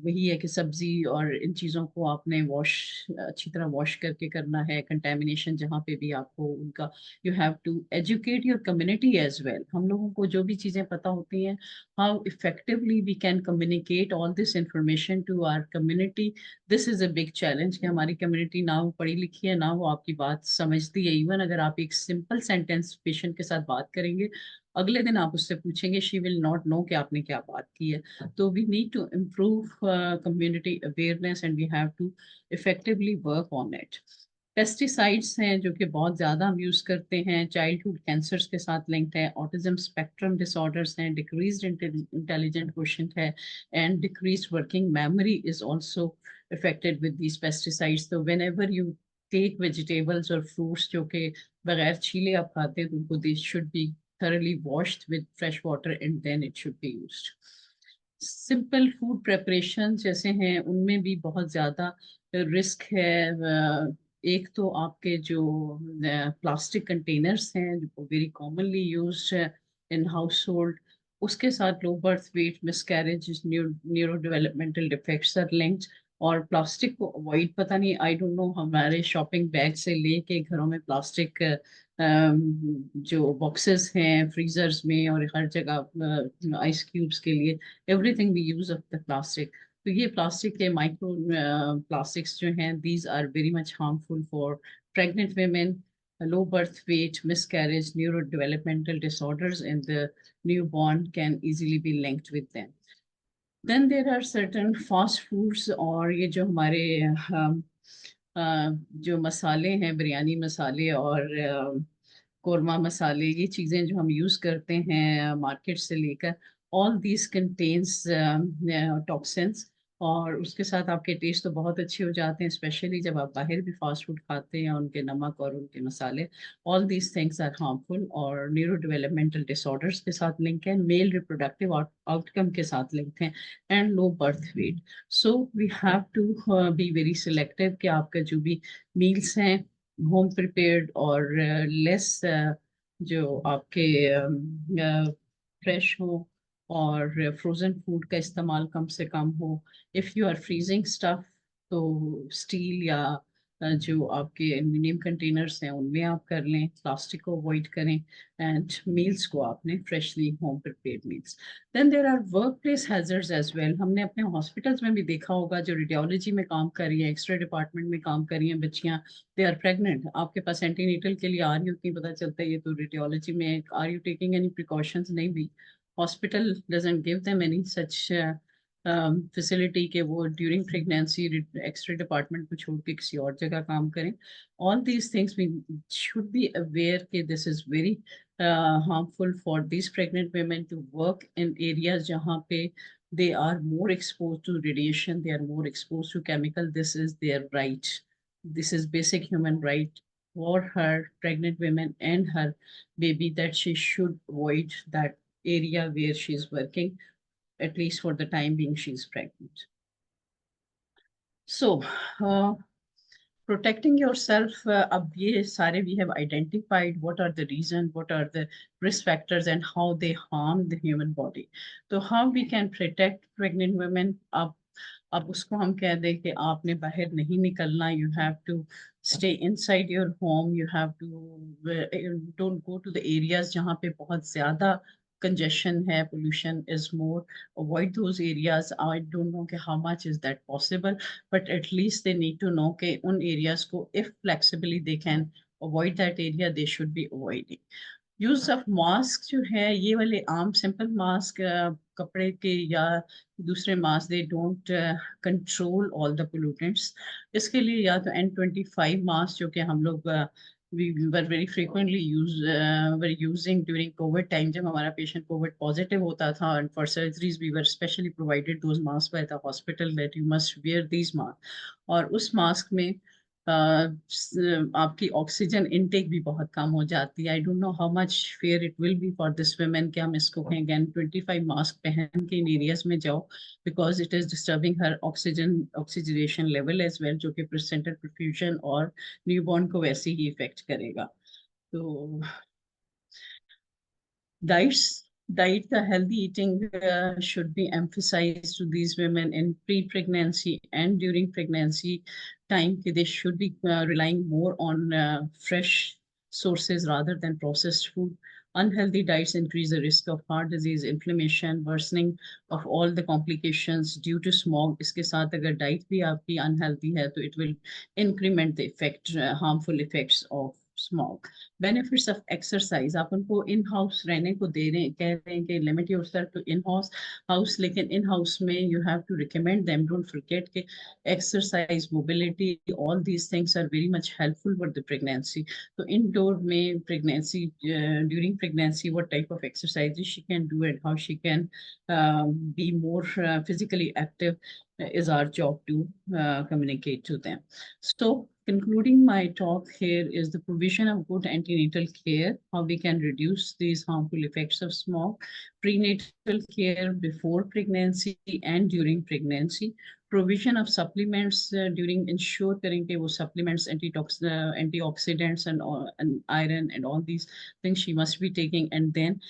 वही है कि सब्जी और इन चीज़ों को आपने wash, अच्छी तरह वॉश करके करना है। कंटेमिनेशन जहाँ पे भी आपको उनका, you have to educate your community as well. हम लोगों को जो भी चीज़ें पता होती हैं, how effectively we can communicate all this information to our community. This is a big challenge कि हमारी कम्युनिटी ना वो पढ़ी लिखी है, ना वो आपकी बात समझती है। इवन अगर आप एक सिंपल सेंटेंस पेशेंट के साथ बात करेंगे, अगले दिन आप उससे पूछेंगे, शी विल नॉट नो कि आपने क्या बात की है। तो we need to improve community awareness and we have to effectively work on it. Pesticides हैं जो कि बहुत ज़्यादा हम यूज़ करते हैं, चाइल्डहुड कैंसर्स के साथ लिंक्ड है, ऑटिज्म स्पेक्ट्रम डिसऑर्डर्स हैं, डिक्रीज्ड इंटेलिजेंट क्वोशिएंट है, and decreased working memory is also affected with these pesticides. तो whenever you take vegetables और फ्रूट्स जो कि बगैर छीले आप खाते हैं, तो उनको this should be thoroughly washed with fresh water and then it should be used. Simple food preparation जैसे हैं उनमें भी बहुत ज़्यादा रिस्क है। एक तो आपके जो प्लास्टिक कंटेनर्स हैं जो very commonly used in household, उसके साथ low birth weight, miscarriage, neuro developmental defects are linked. और प्लास्टिक को अवॉइड, पता नहीं, आई डोंट नो, हमारे शॉपिंग बैग से लेके घरों में प्लास्टिक जो बॉक्सेस हैं फ्रीजर्स में और हर जगह आइस क्यूब्स के लिए, everything we use of the plastic. तो ये प्लास्टिक के माइक्रो प्लास्टिक्स जो हैं, these are very much harmful for pregnant women, low birth weight, miscarriage, neurodevelopmental disorders in the newborn can easily be linked with them. Then there are certain fast foods, और ये जो हमारे जो मसाले हैं, बिरयानी मसाले और कोरमा मसाले, ये चीज़ें जो हम यूज़ करते हैं मार्केट से लेकर, ऑल दीज कंटेन्स टॉक्सिन्स। और उसके साथ आपके टेस्ट तो बहुत अच्छे हो जाते हैं, स्पेशली जब आप बाहर भी फास्ट फूड खाते हैं, उनके नमक और उनके मसाले। All these things are harmful और न्यूरो डेवलपमेंटल डिसऑर्डर्स के साथ लिंक है, मेल रिप्रोडक्टिव आउटकम के साथ लिंक है, and low birth weight. So we have to be very selective कि आपका जो भी मील्स हैं होम प्रिपेयर्ड और लेस जो आपके फ्रेश हो और फ्रोजन फूड का इस्तेमाल कम से कम हो। If you are freezing stuff तो स्टील या जो आपके एल्यूमिनियम कंटेनर्स हैं उनमें आप कर लें, प्लास्टिक को अवॉइड करें, एंड मील्स को आपने freshly home prepared meals. Then there are workplace hazards as well. हमने अपने हॉस्पिटल्स में भी देखा होगा, जो रेडियोलॉजी में काम कर रही है, एक्सरे डिपार्टमेंट में काम कर रही हैं बच्चियां, दे आर प्रेग्नेंट, आपके पास एंटीनेटल के लिए आ रही होती, पता चलता है ये तो रेडियोलॉजी में। Are you taking any precautions? नहीं भी, hospital doesn't give them any such facility के वो ड्यूरिंग प्रेगनेंसी एक्सरे डिपार्टमेंट को छोड़ के किसी और जगह काम करें। All these things we should be aware कि this is very harmful for these pregnant women to work in areas जहाँ पे they are more exposed to radiation, they are more exposed to chemical. This is their right. This is basic human right for her pregnant women and her baby, that she should avoid that area where she is working, at least for the time being she is pregnant. So, protecting yourself, अब ये सारे we have identified what are the reasons, what are the risk factors and how they harm the human body. तो how we can protect pregnant women? अब उसको हम कह दें कि आपने बाहर नहीं निकलना, you have to stay inside your home, you have to don't go to the areas जहाँ पे बहुत ज़्यादा congestion है, pollution is more, avoid those areas. I don't know how much is that possible, but at least they need to know कि उन areas को if flexibly they can avoid that area, they should be avoiding. Use of mask जो है, ये वाले आम simple mask कपड़े के या दूसरे mask, they don't control all the pollutants. इसके लिए या तो N95 मास्क, जो कि हम लोग we were very frequently were using during COVID time, जब हमारा patient COVID positive होता था, and for surgeries we were specially provided those masks by the hospital that you must wear these masks. और उस मास्क में आपकी oxygen intake भी बहुत कम हो जाती है. आई don't know how much fair it will be for this women कि हम इसको कहें अगेन 25 मास्क पहन के इन एरियाज में जाओ, because it is disturbing her oxygenation level as well, जो कि प्लेसेंटल परफ्यूजन और न्यूबॉर्न को वैसे ही इफेक्ट करेगा. तो diet, the healthy eating should be emphasized to these women in pre-pregnancy and during pregnancy time. They should be relying more on fresh sources rather than processed food. Unhealthy diets increase the risk of heart disease, inflammation, worsening of all the complications due to smog. इसके साथ अगर diet भी आपकी unhealthy है, तो it will increment the effect, harmful effects of smog. Benefits of exercise, आप उनको in house रहने को दे रहे हैं, कह रहे हैं कि limit yourself to in house, लेकिन इन हाउस में you have to recommend them, don't forget कि exercise, mobility, all these things are very much helpful for the pregnancy. तो इंडोर में pregnancy, during pregnancy, what type of exercises she can do and how she can be more physically active is our job to communicate to them. So concluding my talk here is the provision of good antenatal care, how we can reduce these harmful effects of smog, prenatal care before pregnancy and during pregnancy, provision of supplements during, ensure करेंगे वो supplements, antioxidants and iron and all these things she must be taking, and then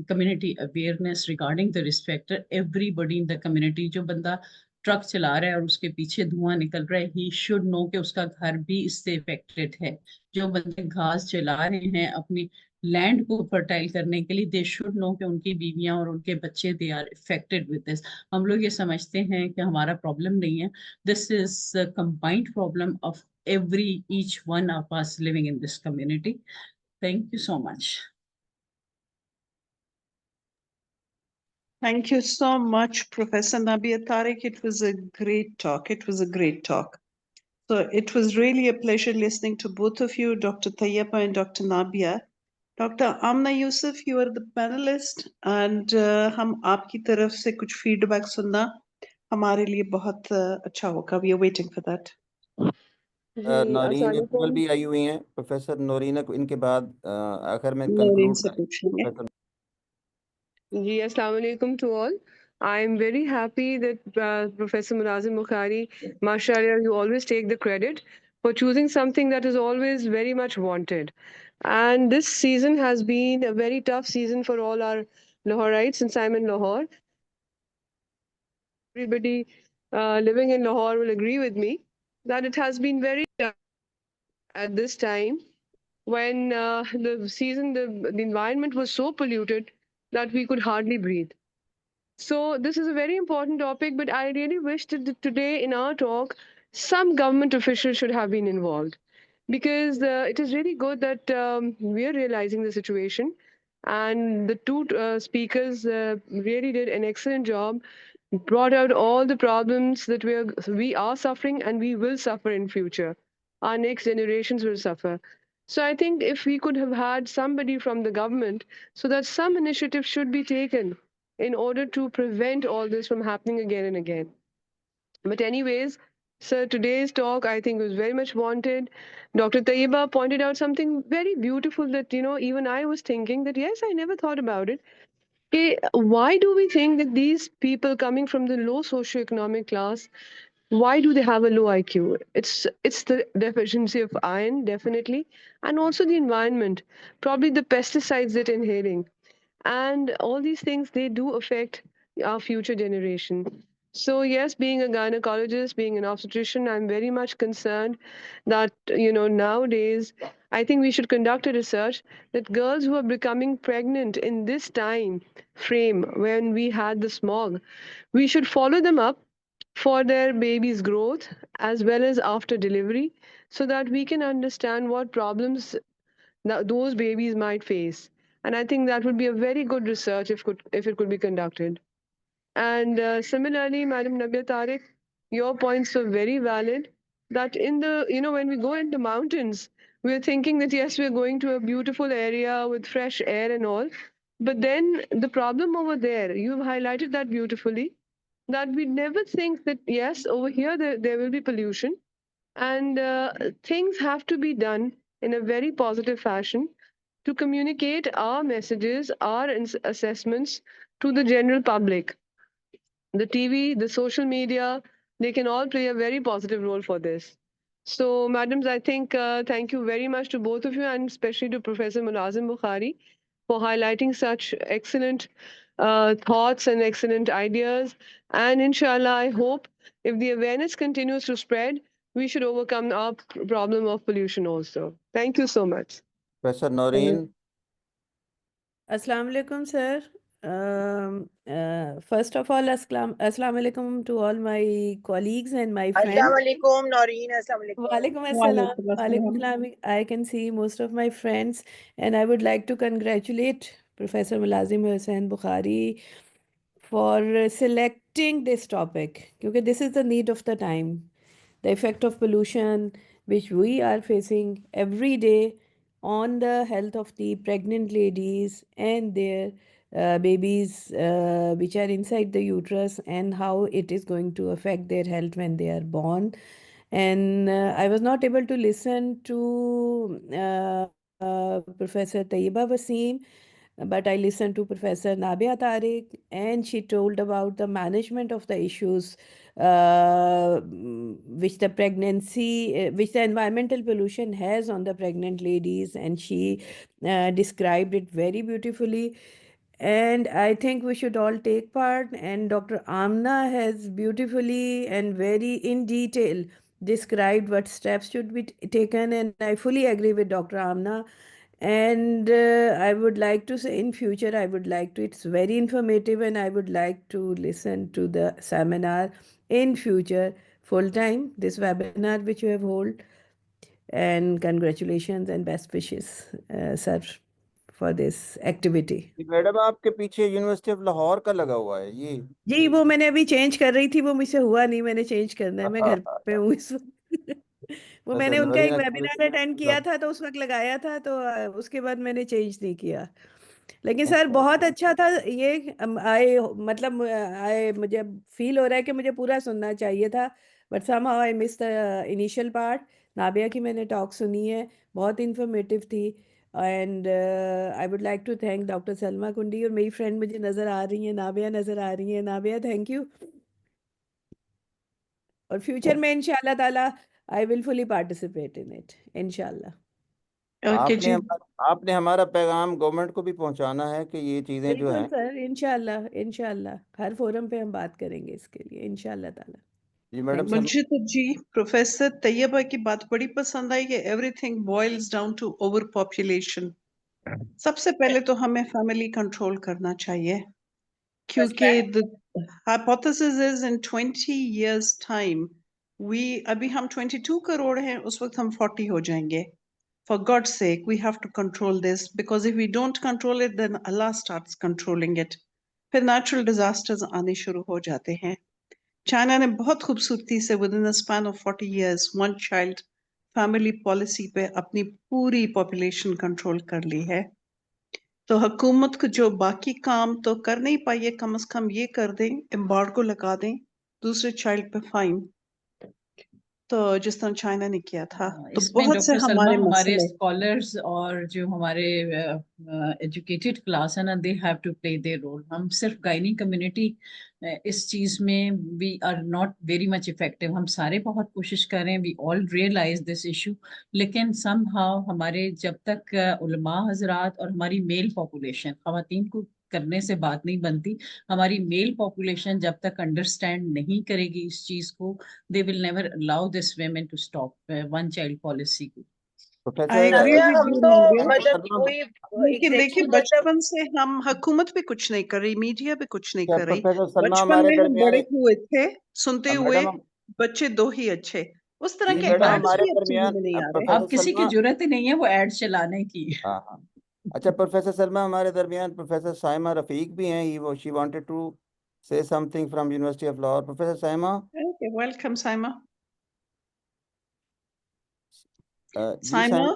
community awareness regarding the risk factor. Everybody in the community, जो बंदा truck चला रहा है और उसके पीछे धुआं निकल रहा है, ही शुड नो कि उसका घर भी इससे इफेक्टेड है. जो बंदे घास चला रहे हैं अपनी लैंड को फर्टाइल करने के लिए, दे शुड नो कि उनकी बीवियां और उनके बच्चे they are affected with this. हम लोग ये समझते हैं कि हमारा प्रॉब्लम नहीं है. This is a combined problem of every each one of us living in this community. Thank you so much. Thank you so much, Professor Nabia Tariq. It was a great talk. It was a great talk. So it was really a pleasure listening to both of you, Dr. Tayyaba and Dr. Nabia. Dr. Amna Yusuf, you are the panelist, and हम आपकी तरफ से कुछ feedback सुनना हमारे लिए बहुत अच्छा होगा. We are waiting for that. Naureen Iqbal भी आई हुई हैं. प्रोफेसर नौरीन को इनके बाद आखिर में नौरीन कंक्लूड से पूछेंगे. जी, अस्सलाम वालेकुम to all. I am very happy that Professor Mulazim Bukhari, mashallah, you always take the credit for choosing something that is always very much wanted. And this season has been a very tough season for all our Lahorites, since I'm in Lahore. Everybody living in Lahore will agree with me that it has been very tough at this time when the environment was so polluted that we could hardly breathe. So this is a very important topic, but I really wish that today in our talk, some government officials should have been involved, because it is really good that we are realizing the situation, and the two speakers really did an excellent job, brought out all the problems that we are suffering and we will suffer in future. Our next generations will suffer. So I think if we could have had somebody from the government, so that some initiative should be taken in order to prevent all this from happening again and again. But anyways, sir, today's talk I think was very much wanted. Dr. Tayyiba pointed out something very beautiful that, even I was thinking that, yes, I never thought about it. Okay, why do we think that these people coming from the low socioeconomic class, why do they have a low IQ? It's the deficiency of iron, definitely, and also the environment, probably the pesticides that inhaling. And all these things, they do affect our future generation. So yes, being a gynecologist, being an obstetrician, I'm very much concerned that, nowadays, I think we should conduct a research that girls who are becoming pregnant in this time frame when we had the smog, we should follow them up for their baby's growth as well as after delivery, so that we can understand what problems those babies might face. And I think that would be a very good research if it could be conducted. And similarly, Madam Nabia Tariq, your points were very valid. That in the, when we go into mountains, we're thinking that yes, we're going to a beautiful area with fresh air and all. But then the problem over there, you've highlighted that beautifully, that we never think that yes, over here there will be pollution. And things have to be done in a very positive fashion to communicate our messages, our assessments to the general public. The TV, the social media, they can all play a very positive role for this. So, madams, I think thank you very much to both of you, and especially to Professor Mulazim Bukhari for highlighting such excellent thoughts and excellent ideas. And inshallah, I hope if the awareness continues to spread, we should overcome our problem of pollution also. Thank you so much. Professor Noreen. Assalamu alaikum, sir. First of all, assalamu alaikum to all my colleagues and my friends. Assalamu alaikum, Noreen. Assalamu alaikum. Walaikum assalam. Walaikum assalam. I can see most of my friends, and I would like to congratulate Professor Mulazim Hussain Bukhari for selecting this topic, because this is the need of the time. The effect of pollution, which we are facing every day on the health of the pregnant ladies and their babies which are inside the uterus, and how it is going to affect their health when they are born. And I was not able to listen to Professor Tayyiba Wasim, but I listened to Professor Nabia Tariq, and she told about the management of the issues which the pregnancy, which the environmental pollution has on the pregnant ladies, and she described it very beautifully. And I think we should all take part, and Dr. Amna has beautifully and very in detail described what steps should be taken, and I fully agree with Dr. Amna. And I would like to say in future, it's very informative, and I would like to listen to the seminar in future full time, this webinar which you have held. And congratulations and best wishes, sir, for this activity. Madam आपके पीछे university of Lahore का लगा हुआ है ये? जी, वो मैंने अभी चेंज कर रही थी, वो मुझसे हुआ नहीं, मैंने चेंज करना है, मैं घर पे हूँ इस वक्त। वो मैंने उनका एक वेबिनार अटेंड किया था तो उस वक्त लगाया था, तो उसके बाद मैंने चेंज नहीं किया। लेकिन सर बहुत अच्छा था ये। मुझे फील हो रहा है कि मुझे पूरा सुनना चाहिए था, but somehow I miss the initial part. Nabia की मैंने टॉक सुनी है, बहुत इंफॉर्मेटिव थी। And I would like to thank doctor Salma Kundi, और मेरी फ्रेंड मुझे नज़र आ रही है, नाबिया नज़र आ रही है। Nabia, thank you. और फ्यूचर में इंशाल्लाह ताला I will fully participate in it, इंशाल्लाह। आपने हमारा पैगाम गवर्नमेंट को भी पहुंचाना है कि ये चीजें जो हैं, सर इंशाल्लाह हर फोरम पे हम बात करेंगे इसके लिए, इंशाल्लाह ताला। जी मैडम। मुझे तो जी प्रोफेसर तैयबा की बात बड़ी पसंद आई कि everything boils down to overpopulation. सबसे पहले तो हमें फैमिली कंट्रोल करना चाहिए, क्योंकि the hypothesis is in 20 years time अभी हम 22 करोड़ हैं, उस वक्त हम 40 हो जाएंगे। For God's sake, we have to control this, because if we don't control it, then Allah starts controlling it. फिर natural disasters आने शुरू हो जाते हैं। चाइना ने बहुत खूबसूरती से within the span of 40 years, one child family policy पे अपनी पूरी population control कर ली है। तो हुकूमत को जो बाकी काम तो कर नहीं पाई है, कम से कम ये कर दें, एम्बार्गो लगा दें, दूसरे चाइल्ड पे फाइन, तो जिस तरह चाइना ने किया था। तो बहुत से हमारे स्कॉलर्स और जो हमारे एजुकेटेड क्लास है ना, they have to play their role. हम सिर्फ गायनी कम्युनिटी इस चीज में we are not very much effective. हम सारे बहुत कोशिश कर रहे हैं, we all realise this issue, लेकिन समहाउ हमारे जब तक उलमा हजरात और हमारी मेल पॉपुलेशन, खवातीन को करने से बात नहीं बनती, हमारी मेल पॉपुलेशन जब तक अंडरस्टैंड नहीं करेगी इस चीज को, they will never allow this women to stop one child policy को। देखिए बचपन से हम हुकूमत पे कुछ नहीं कर रही, मीडिया पे कुछ नहीं कर रही। बचपन में हम बड़े हुए थे सुनते हुए बच्चे दो ही अच्छे, उस तरह जी के मैडम, एड्स हमारे भी अब टीवी दरमियान में नहीं आ रहे। प्रोफेसर अब किसी की सलमा, जरूरत ही नहीं है वो एड्स चलाने की। हाँ हाँ, अच्छा प्रोफेसर सलमा, हमारे दरमियान प्रोफेसर साइमा रफीक भी हैं, he she wanted to say something from university of Lahore. Professor Saima, Okay, welcome, Saima. Ji Saima,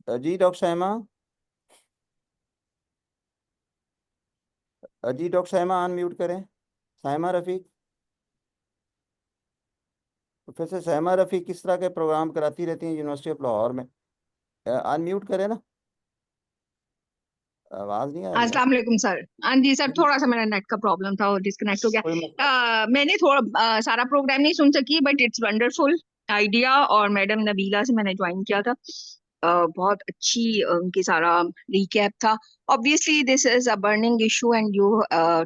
ji doctor Saima, ji doctor Saima unmute करें। साइमा रफीक, प्रोफेसर साइमा रफीक किस तरह के प्रोग्राम कराती रहती हैं यूनिवर्सिटी ऑफ लाहौर में? अनम्यूट करें ना, आवाज़ नहीं आ रही है। अस्सलाम वालेकुम सर। हाँ जी सर, थोड़ा सा मेरा नेट का प्रॉब्लम था और डिस्कनेक्ट हो गया। कोई मसला मैंने थोड़ा सारा प्रोग्राम नहीं सुन सकी, बट इट्स वंडरफुल आइडिया, और मैडम नबीला से मैंने ज्वाइन किया था। बहुत अच्छी उनकी सारा रिकैप था। Obviously this is a burning issue and you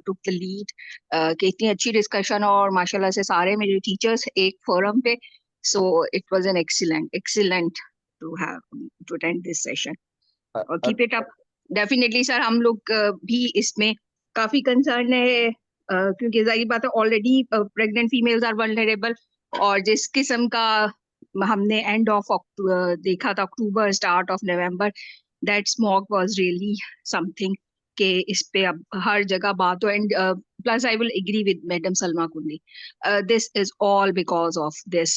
took the lead कि इतनी अच्छी डिस्कशन, और माशाल्लाह से सारे मेरे टीचर्स एक फोरम पे, so it was an excellent to have to attend this session, और keep it up. Definitely sir, हम लोग भी इसमें काफी कंसर्न है, क्योंकि जाहिर बात है already pregnant females are vulnerable, और जिस किस्म का हमने एंड ऑफ देखा था, October start of November, that smog was really something कि इस पे अब हर जगह बात हो। And plus I will agree with madam Salma Kundi, this is all because of this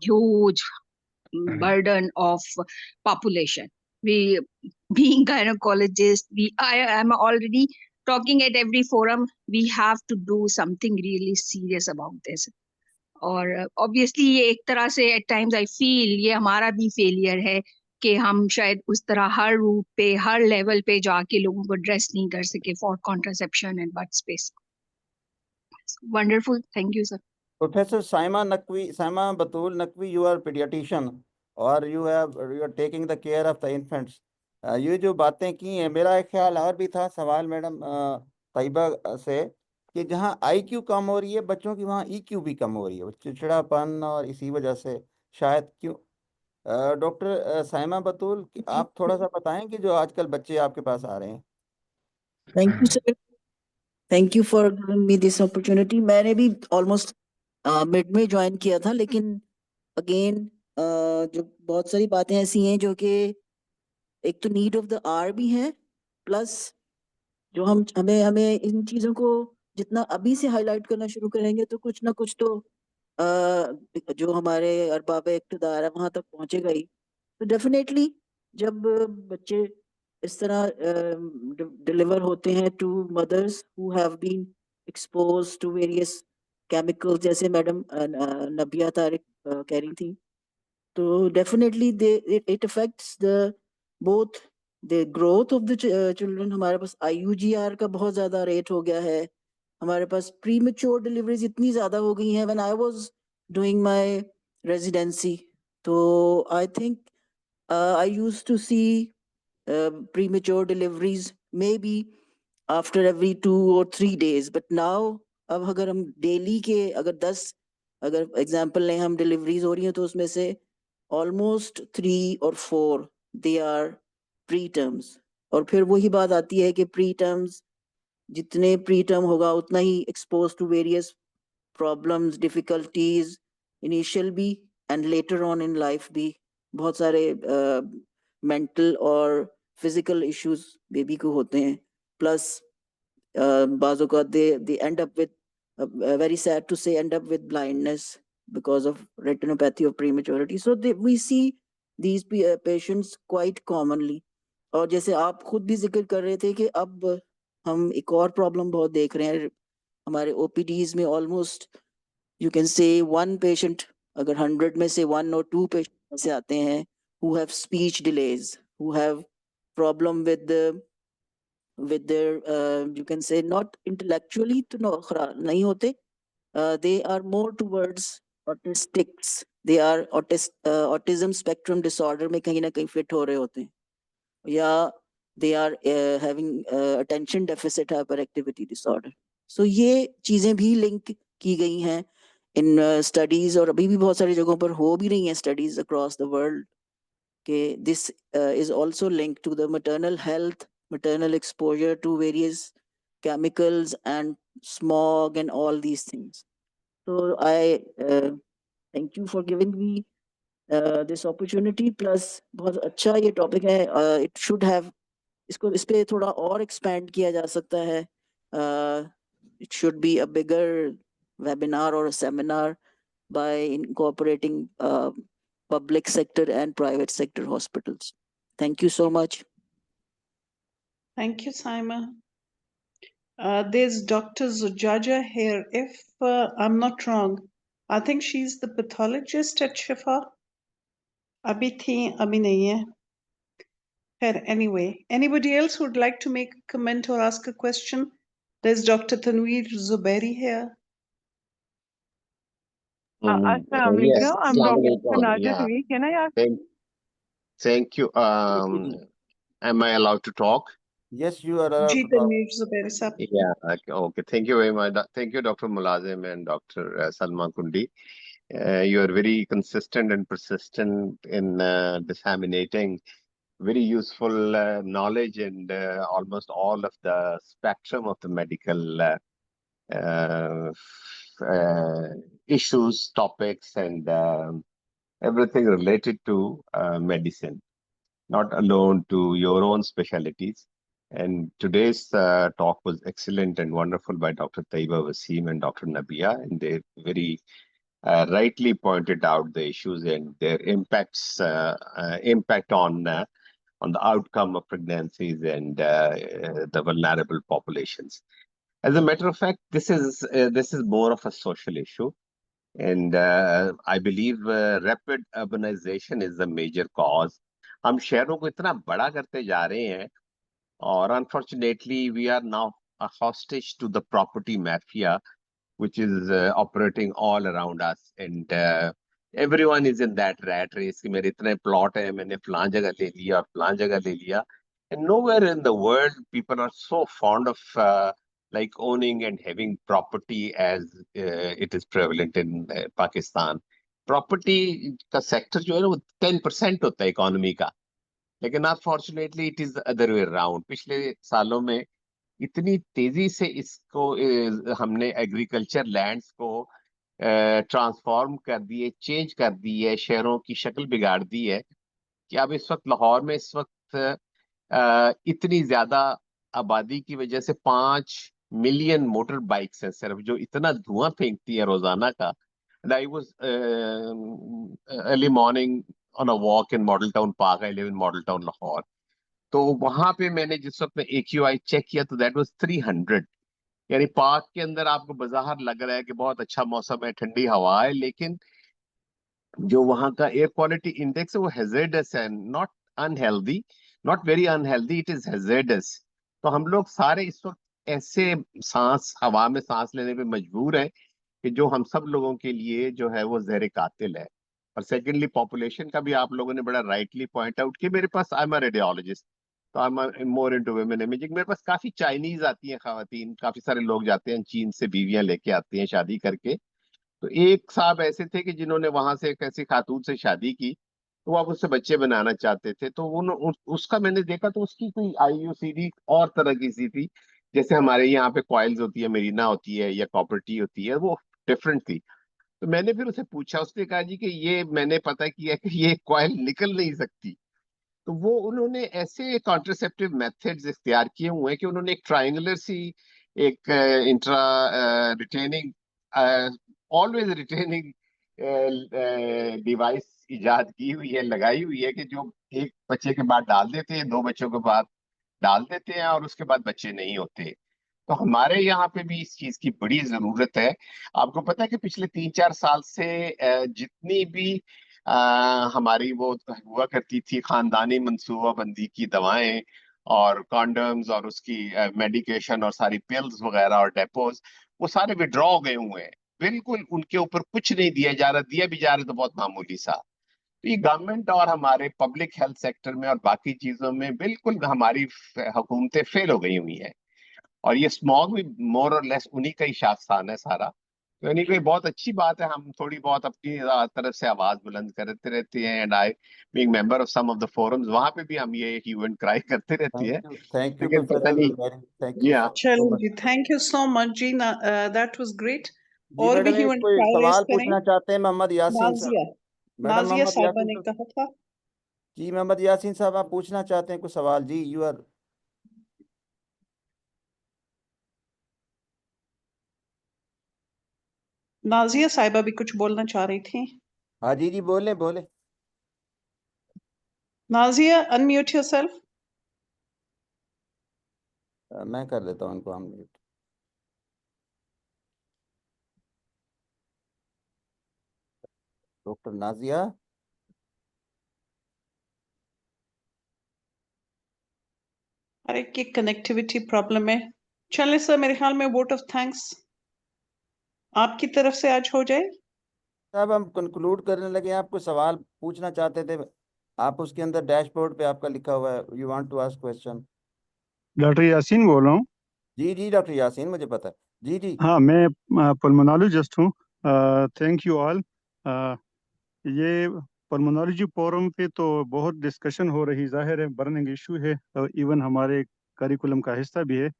huge burden of population. We, being gynecologists, I am already talking at every forum. We have to do something really serious about this. और obviously ये एक तरह से at times I feel ये हमारा भी failure है कि हम शायद उस तरह हर रूट पे, हर लेवल पे जाके लोगों को ड्रेस नहीं कर सके for contraception and birth space. Wonderful, thank you sir. Professor Saima Naqvi, Saima Batul Naqvi, you are pediatrician और you are taking the care of the infants. ये जो बातें की हैं, मेरा एक ख्याल और भी था, सवाल मैडम तैयबा से, कि जहाँ IQ कम हो रही है बच्चों की, वहाँ EQ भी कम हो रही है, चिड़चिड़ापन, और इसी वजह से शायद क्यों। डॉक्टर साइमा बतूल, आप थोड़ा सा बताएं कि जो आजकल बच्चे आपके पास आ रहे हैं। Thank you sir, thank you for giving me this opportunity. मैंने भी ऑलमोस्ट मिड में ज्वाइन किया था, लेकिन अगेन जो बहुत सारी बातें ऐसी हैं जो कि एक तो नीड ऑफ द आवर भी है, प्लस जो हमें हमें इन चीज़ों को जितना अभी से हाईलाइट करना शुरू करेंगे तो कुछ ना कुछ तो जो हमारे अरबाब इक़्तिदार है वहाँ तक पहुँचेगा ही। तो डेफिनेटली जब बच्चे इस तरह डिलीवर होते हैं to mothers who have been exposed to various chemicals, जैसे मैडम नबिया तारिक कह रही थी, तो definitely it affects the both the growth of the children. हमारे पास IUGR का बहुत ज़्यादा रेट हो गया है, हमारे पास प्री मैच्योर डिलीवरीज इतनी ज़्यादा हो गई हैं। When I was doing my residency, तो I think I used to see premature deliveries maybe after every 2 or 3 days, but now अब अगर हम डेली के अगर 10 अगर एग्जांपल लें, हम डिलीवरीज हो रही हैं तो उसमें से almost 3 or 4 they are preterms. और फिर वही बात आती है कि प्री टर्म्स जितने प्री टर्म होगा उतना ही expose to various problems, difficulties, initial भी and later on in life भी बहुत सारे मेंटल और फिजिकल इश्यूज बेबी को होते हैं। प्लस बाज़ों का they end up with, very sad to say, end up with blindness because of retinopathy of prematurity. So we see these patients quite commonly. और जैसे आप खुद भी जिक्र कर रहे थे कि अब हम एक और प्रॉब्लम बहुत देख रहे हैं हमारे OPDs में, almost you can say 1 patient अगर 100 में से 1 or 2 पेशेंट ऐसे आते हैं who have speech delays, who have problem with their you can say not intellectually तो नहीं होते, they are more towards autistics, they are autism spectrum disorder में कहीं ना कहीं फिट हो रहे होते हैं, या they are having attention deficit hyperactivity disorder. So ये चीजें भी लिंक की गई हैं इन स्टडीज, और अभी भी बहुत सारी जगहों पर हो भी रही हैं स्टडीज अक्रॉस द वर्ल्ड कि this is also linked to the maternal health, maternal exposure to various chemicals and smog and all these things. So I Thank you for giving me this opportunity. Plus बहुत अच्छा ये topic है. It should have इसको इस पे थोड़ा और expand किया जा सकता है. It should be a bigger webinar or a seminar by incorporating public sector and private sector hospitals. Thank you so much. Thank you, Simon. There's Dr. Zujaja here. If I'm not wrong, I think she's the pathologist at Shifa. Abhi thi, abhi nahi hai. Khair, anyway, anybody else who would like to make a comment or ask a question? There's Dr. Tanveer Zubairi here. Assalamu Yes, alaikum. I'm Assalamu Dr. alaikum. Nadia Yeah, Tanveer. Can I ask? thank you. Am I allowed to talk? Yes, you are allowed Ji to talk. Tanveer Zubairi sahab. Yeah, okay. Thank you very much. Thank you, Dr. Mulazim and Dr. Salma Kundi. You are very consistent and persistent in disseminating very useful knowledge and almost all of the spectrum of the medical issues, topics, and everything related to medicine, not alone to your own specialties. And today's talk was excellent and wonderful by Dr. Taiba Wasim and Dr. Nabia, and they very rightly pointed out the issues and their impact on the outcome of pregnancies and the vulnerable populations. As a matter of fact, this is more of a social issue, and I believe rapid urbanization is the major cause. हम शहरों को इतना बड़ा करते जा रहे हैं, और unfortunately we are now a hostage to the property mafia, which is operating all around us, and everyone is in that rat race कि मेरे इतने plot है, मैंने फलां जगह ले लिया, फलां जगह ले लिया, and nowhere in the world people are so fond of like owning and having property as it is prevalent in Pakistan. Property का sector जो है ना वो 10% होता है economy का, लेकिन unfortunately it is the other way around. पिछले सालों में इतनी तेजी से इसको हमने एग्रीकल्चर लैंड्स को ट्रांसफॉर्म कर दिए, चेंज कर दी है, शहरों की शक्ल बिगाड़ दी है कि अब इस वक्त लाहौर में इस वक्त इतनी ज्यादा आबादी की वजह से 5 मिलियन मोटर बाइक्स हैं सिर्फ, जो इतना धुआं फेंकती है रोजाना का. I was early morning on a walk in Model Town Park. I live in Model Town, Lahore. तो वहां पे मैंने जिस वक्त में AQI चेक किया तो दैट वाज 300. यानी पार्क के अंदर आपको बाजार लग रहा है कि बहुत अच्छा मौसम है, ठंडी हवा है, लेकिन जो वहां का एयर क्वालिटी इंडेक्स है वो हैजर्डस है, not unhealthy, not very unhealthy, it is hazardous. तो हम लोग सारे इस वक्त ऐसे हवा में सांस लेने पे मजबूर हैं कि जो हम सब लोगों के लिए जो है वो जहर कातिल है. और सेकेंडली पॉपुलेशन का भी आप लोगों ने बड़ा राइटली पॉइंट आउट किया. मेरे पास आई एम अ रेडियोलॉजिस्ट, तो I am more into women imaging. मेरे पास काफी चाइनीज आती हैं खवातीन, काफी सारे लोग जाते हैं चीन से बीवियां लेके आती हैं शादी करके. तो एक साहब ऐसे थे कि जिन्होंने वहां से एक ऐसी खातून से शादी की, तो वो अब उससे बच्चे बनाना चाहते थे. तो उसका मैंने देखा तो उसकी कोई IUCD और तरह की सी थी, जैसे हमारे यहाँ पे कॉइल्स होती है, मेरीना होती है या कॉपर टी होती है, वो डिफरेंट थी. तो मैंने फिर उसे पूछा, उसने कहा जी कि ये मैंने पता किया कि ये कॉइल निकल नहीं सकती. तो वो उन्होंने ऐसे कॉन्ट्रासेप्टिव मेथड्स इख्तियार किए हुए हैं कि उन्होंने एक ट्रायंगुलर सी एक intra retaining always retaining device इजाद की हुई है, लगाई हुई है, कि जो एक बच्चे के बाद डाल देते हैं, 2 बच्चों के बाद डाल देते हैं और उसके बाद बच्चे नहीं होते. तो हमारे यहाँ पे भी इस चीज की बड़ी जरूरत है. आपको पता है कि पिछले 3-4 साल से जितनी भी हमारी वो हुआ करती थी खानदानी मंसूबाबंदी की दवाएं और कॉन्डम्स और उसकी मेडिकेशन और सारी पिल्स वगैरह और डेपोज, वो सारे विड्रॉ हो गए हुए हैं. बिल्कुल उनके ऊपर कुछ नहीं दिया जा रहा, दिया भी जा रहा तो बहुत मामूली सा. तो ये गवर्नमेंट और हमारे पब्लिक हेल्थ सेक्टर में और बाकी चीजों में बिल्कुल हमारी हुकूमतें फेल हो गई हुई हैं. और ये स्मॉग भी मोर और लेस उन्हीं का ही शाखसान है सारा. तो यानी कोई बहुत अच्छी बात है, हम थोड़ी बहुत अपनी तरफ से आवाज बुलंद करते रहते हैं. And I being member of some of the forums, वहां पे भी हम ये ह्यू एंड क्राई करते रहती है. Thank you, लेकिन पता Professor नहीं. Zubairi. Thank you Yeah. so Chalo much. ji, thank you so much, Gina. That was great. जी और भी मैडम, एक ह्यूमन कोई ट्रायल रेस सवाल करें। पूछना चाहते हैं मोहम्मद यासीन साहब। नाजिया मैडम नाजिया मोहम्मद साहिबा यासीन ने साहब, कहा था। जी मोहम्मद यासीन साहब आप पूछना चाहते हैं कुछ सवाल? जी यू आर। नाजिया साहिबा भी कुछ बोलना चाह रही थी। हाँ जी जी, बोले बोले। Nazia, unmute yourself. मैं कर देता हूँ इनको अनम्यूट। डॉक्टर नाजिया। अरे की कनेक्टिविटी प्रॉब्लम है। चले सर, मेरे ख्याल में वोट ऑफ थैंक्स आपकी तरफ से आज हो जाए। साहब हम कंक्लूड करने लगे, आप कुछ सवाल पूछना चाहते थे, आप उसके अंदर डैशबोर्ड पे आपका लिखा हुआ है you want to ask question. Doctor Yasin बोल रहा हूँ। जी जी डॉक्टर यासीन, मुझे पता है। जी जी। हाँ, मैं पल्मोनोलॉजिस्ट हूँ। Thank you all. ये पल्मोनोलॉजी फोरम पे तो बहुत डिस्कशन हो रही, जाहिर है बर्निंग इशू है, इवन हमारे करिकुलम का हिस्सा भी है।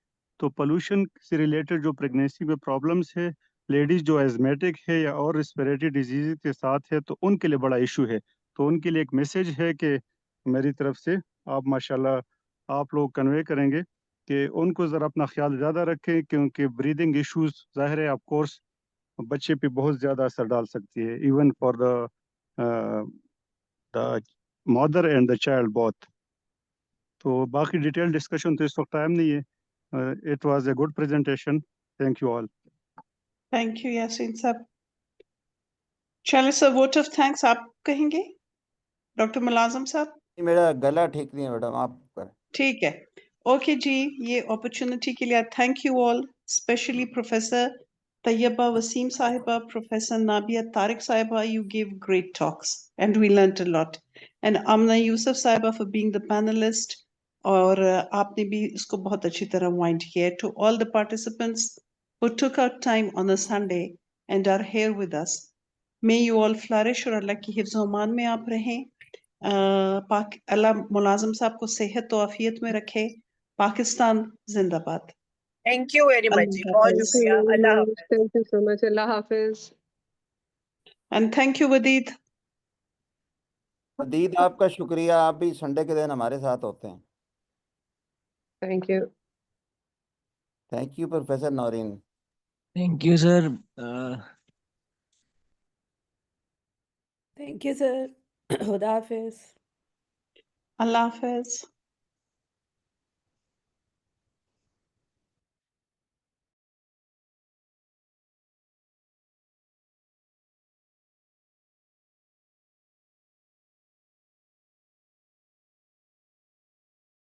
तो पोल्यूशन से रिलेटेड जो प्रेगनेंसी में प्रॉब्लम्स है, लेडीज जो एजमेटिक है या और रिस्पिरेटरी डिजीज के साथ है, तो उनके लिए बड़ा इशू है। तो उनके लिए एक मैसेज है कि मेरी तरफ से आप माशाल्लाह आप लोग कन्वे करेंगे कि उनको ज़रा अपना ख्याल ज़्यादा रखें, क्योंकि ब्रीदिंग इश्यूज जाहिर है ऑफ कोर्स बच्चे पे बहुत ज़्यादा असर डाल सकती है, even for the mother and the child both. तो बाकी डिटेल डिस्कशन तो इस वक्त टाइम नहीं है। It was a good presentation. Thank you all. Thank you Yasin साहब। चले सर, वोट ऑफ थैंक्स आप कहेंगे डॉक्टर मुलाजम साहब? मेरा गला ठीक नहीं है मैडम, आप करें। ठीक है, ओके जी। ये अपॉर्चुनिटी के लिए thank you all, especially professor Tayyaba Waseem साहिबा, प्रोफेसर नाबिया तारिक साहिबा. You gave great talks and we learnt a lot. And Amna Yusuf साहिबा for being the panelist. और आपने भी इसको बहुत अच्छी तरह वाइंड किया. To all the participants who took out time on a Sunday and are here with us, may you all flourish और अल्लाह की हिफ्ज़ व अमान में आप रहें. पाक अल्लाह मुलाजिम साहब को सेहत तो आफियत में रखे. पाकिस्तान जिंदाबाद. Thank you very much. अल्लाह बहुत हाफिज. Thank you शुक्रिया। very Allah much. Hafiz. Thank you so much. Allah Hafiz. And thank you Wadeed. अदीद आपका शुक्रिया, आप भी संडे के दिन हमारे साथ होते हैं। Thank you. Thank you professor Naureen. Thank you sir. Thank you, sir. Khuda Hafiz. Allah Hafiz.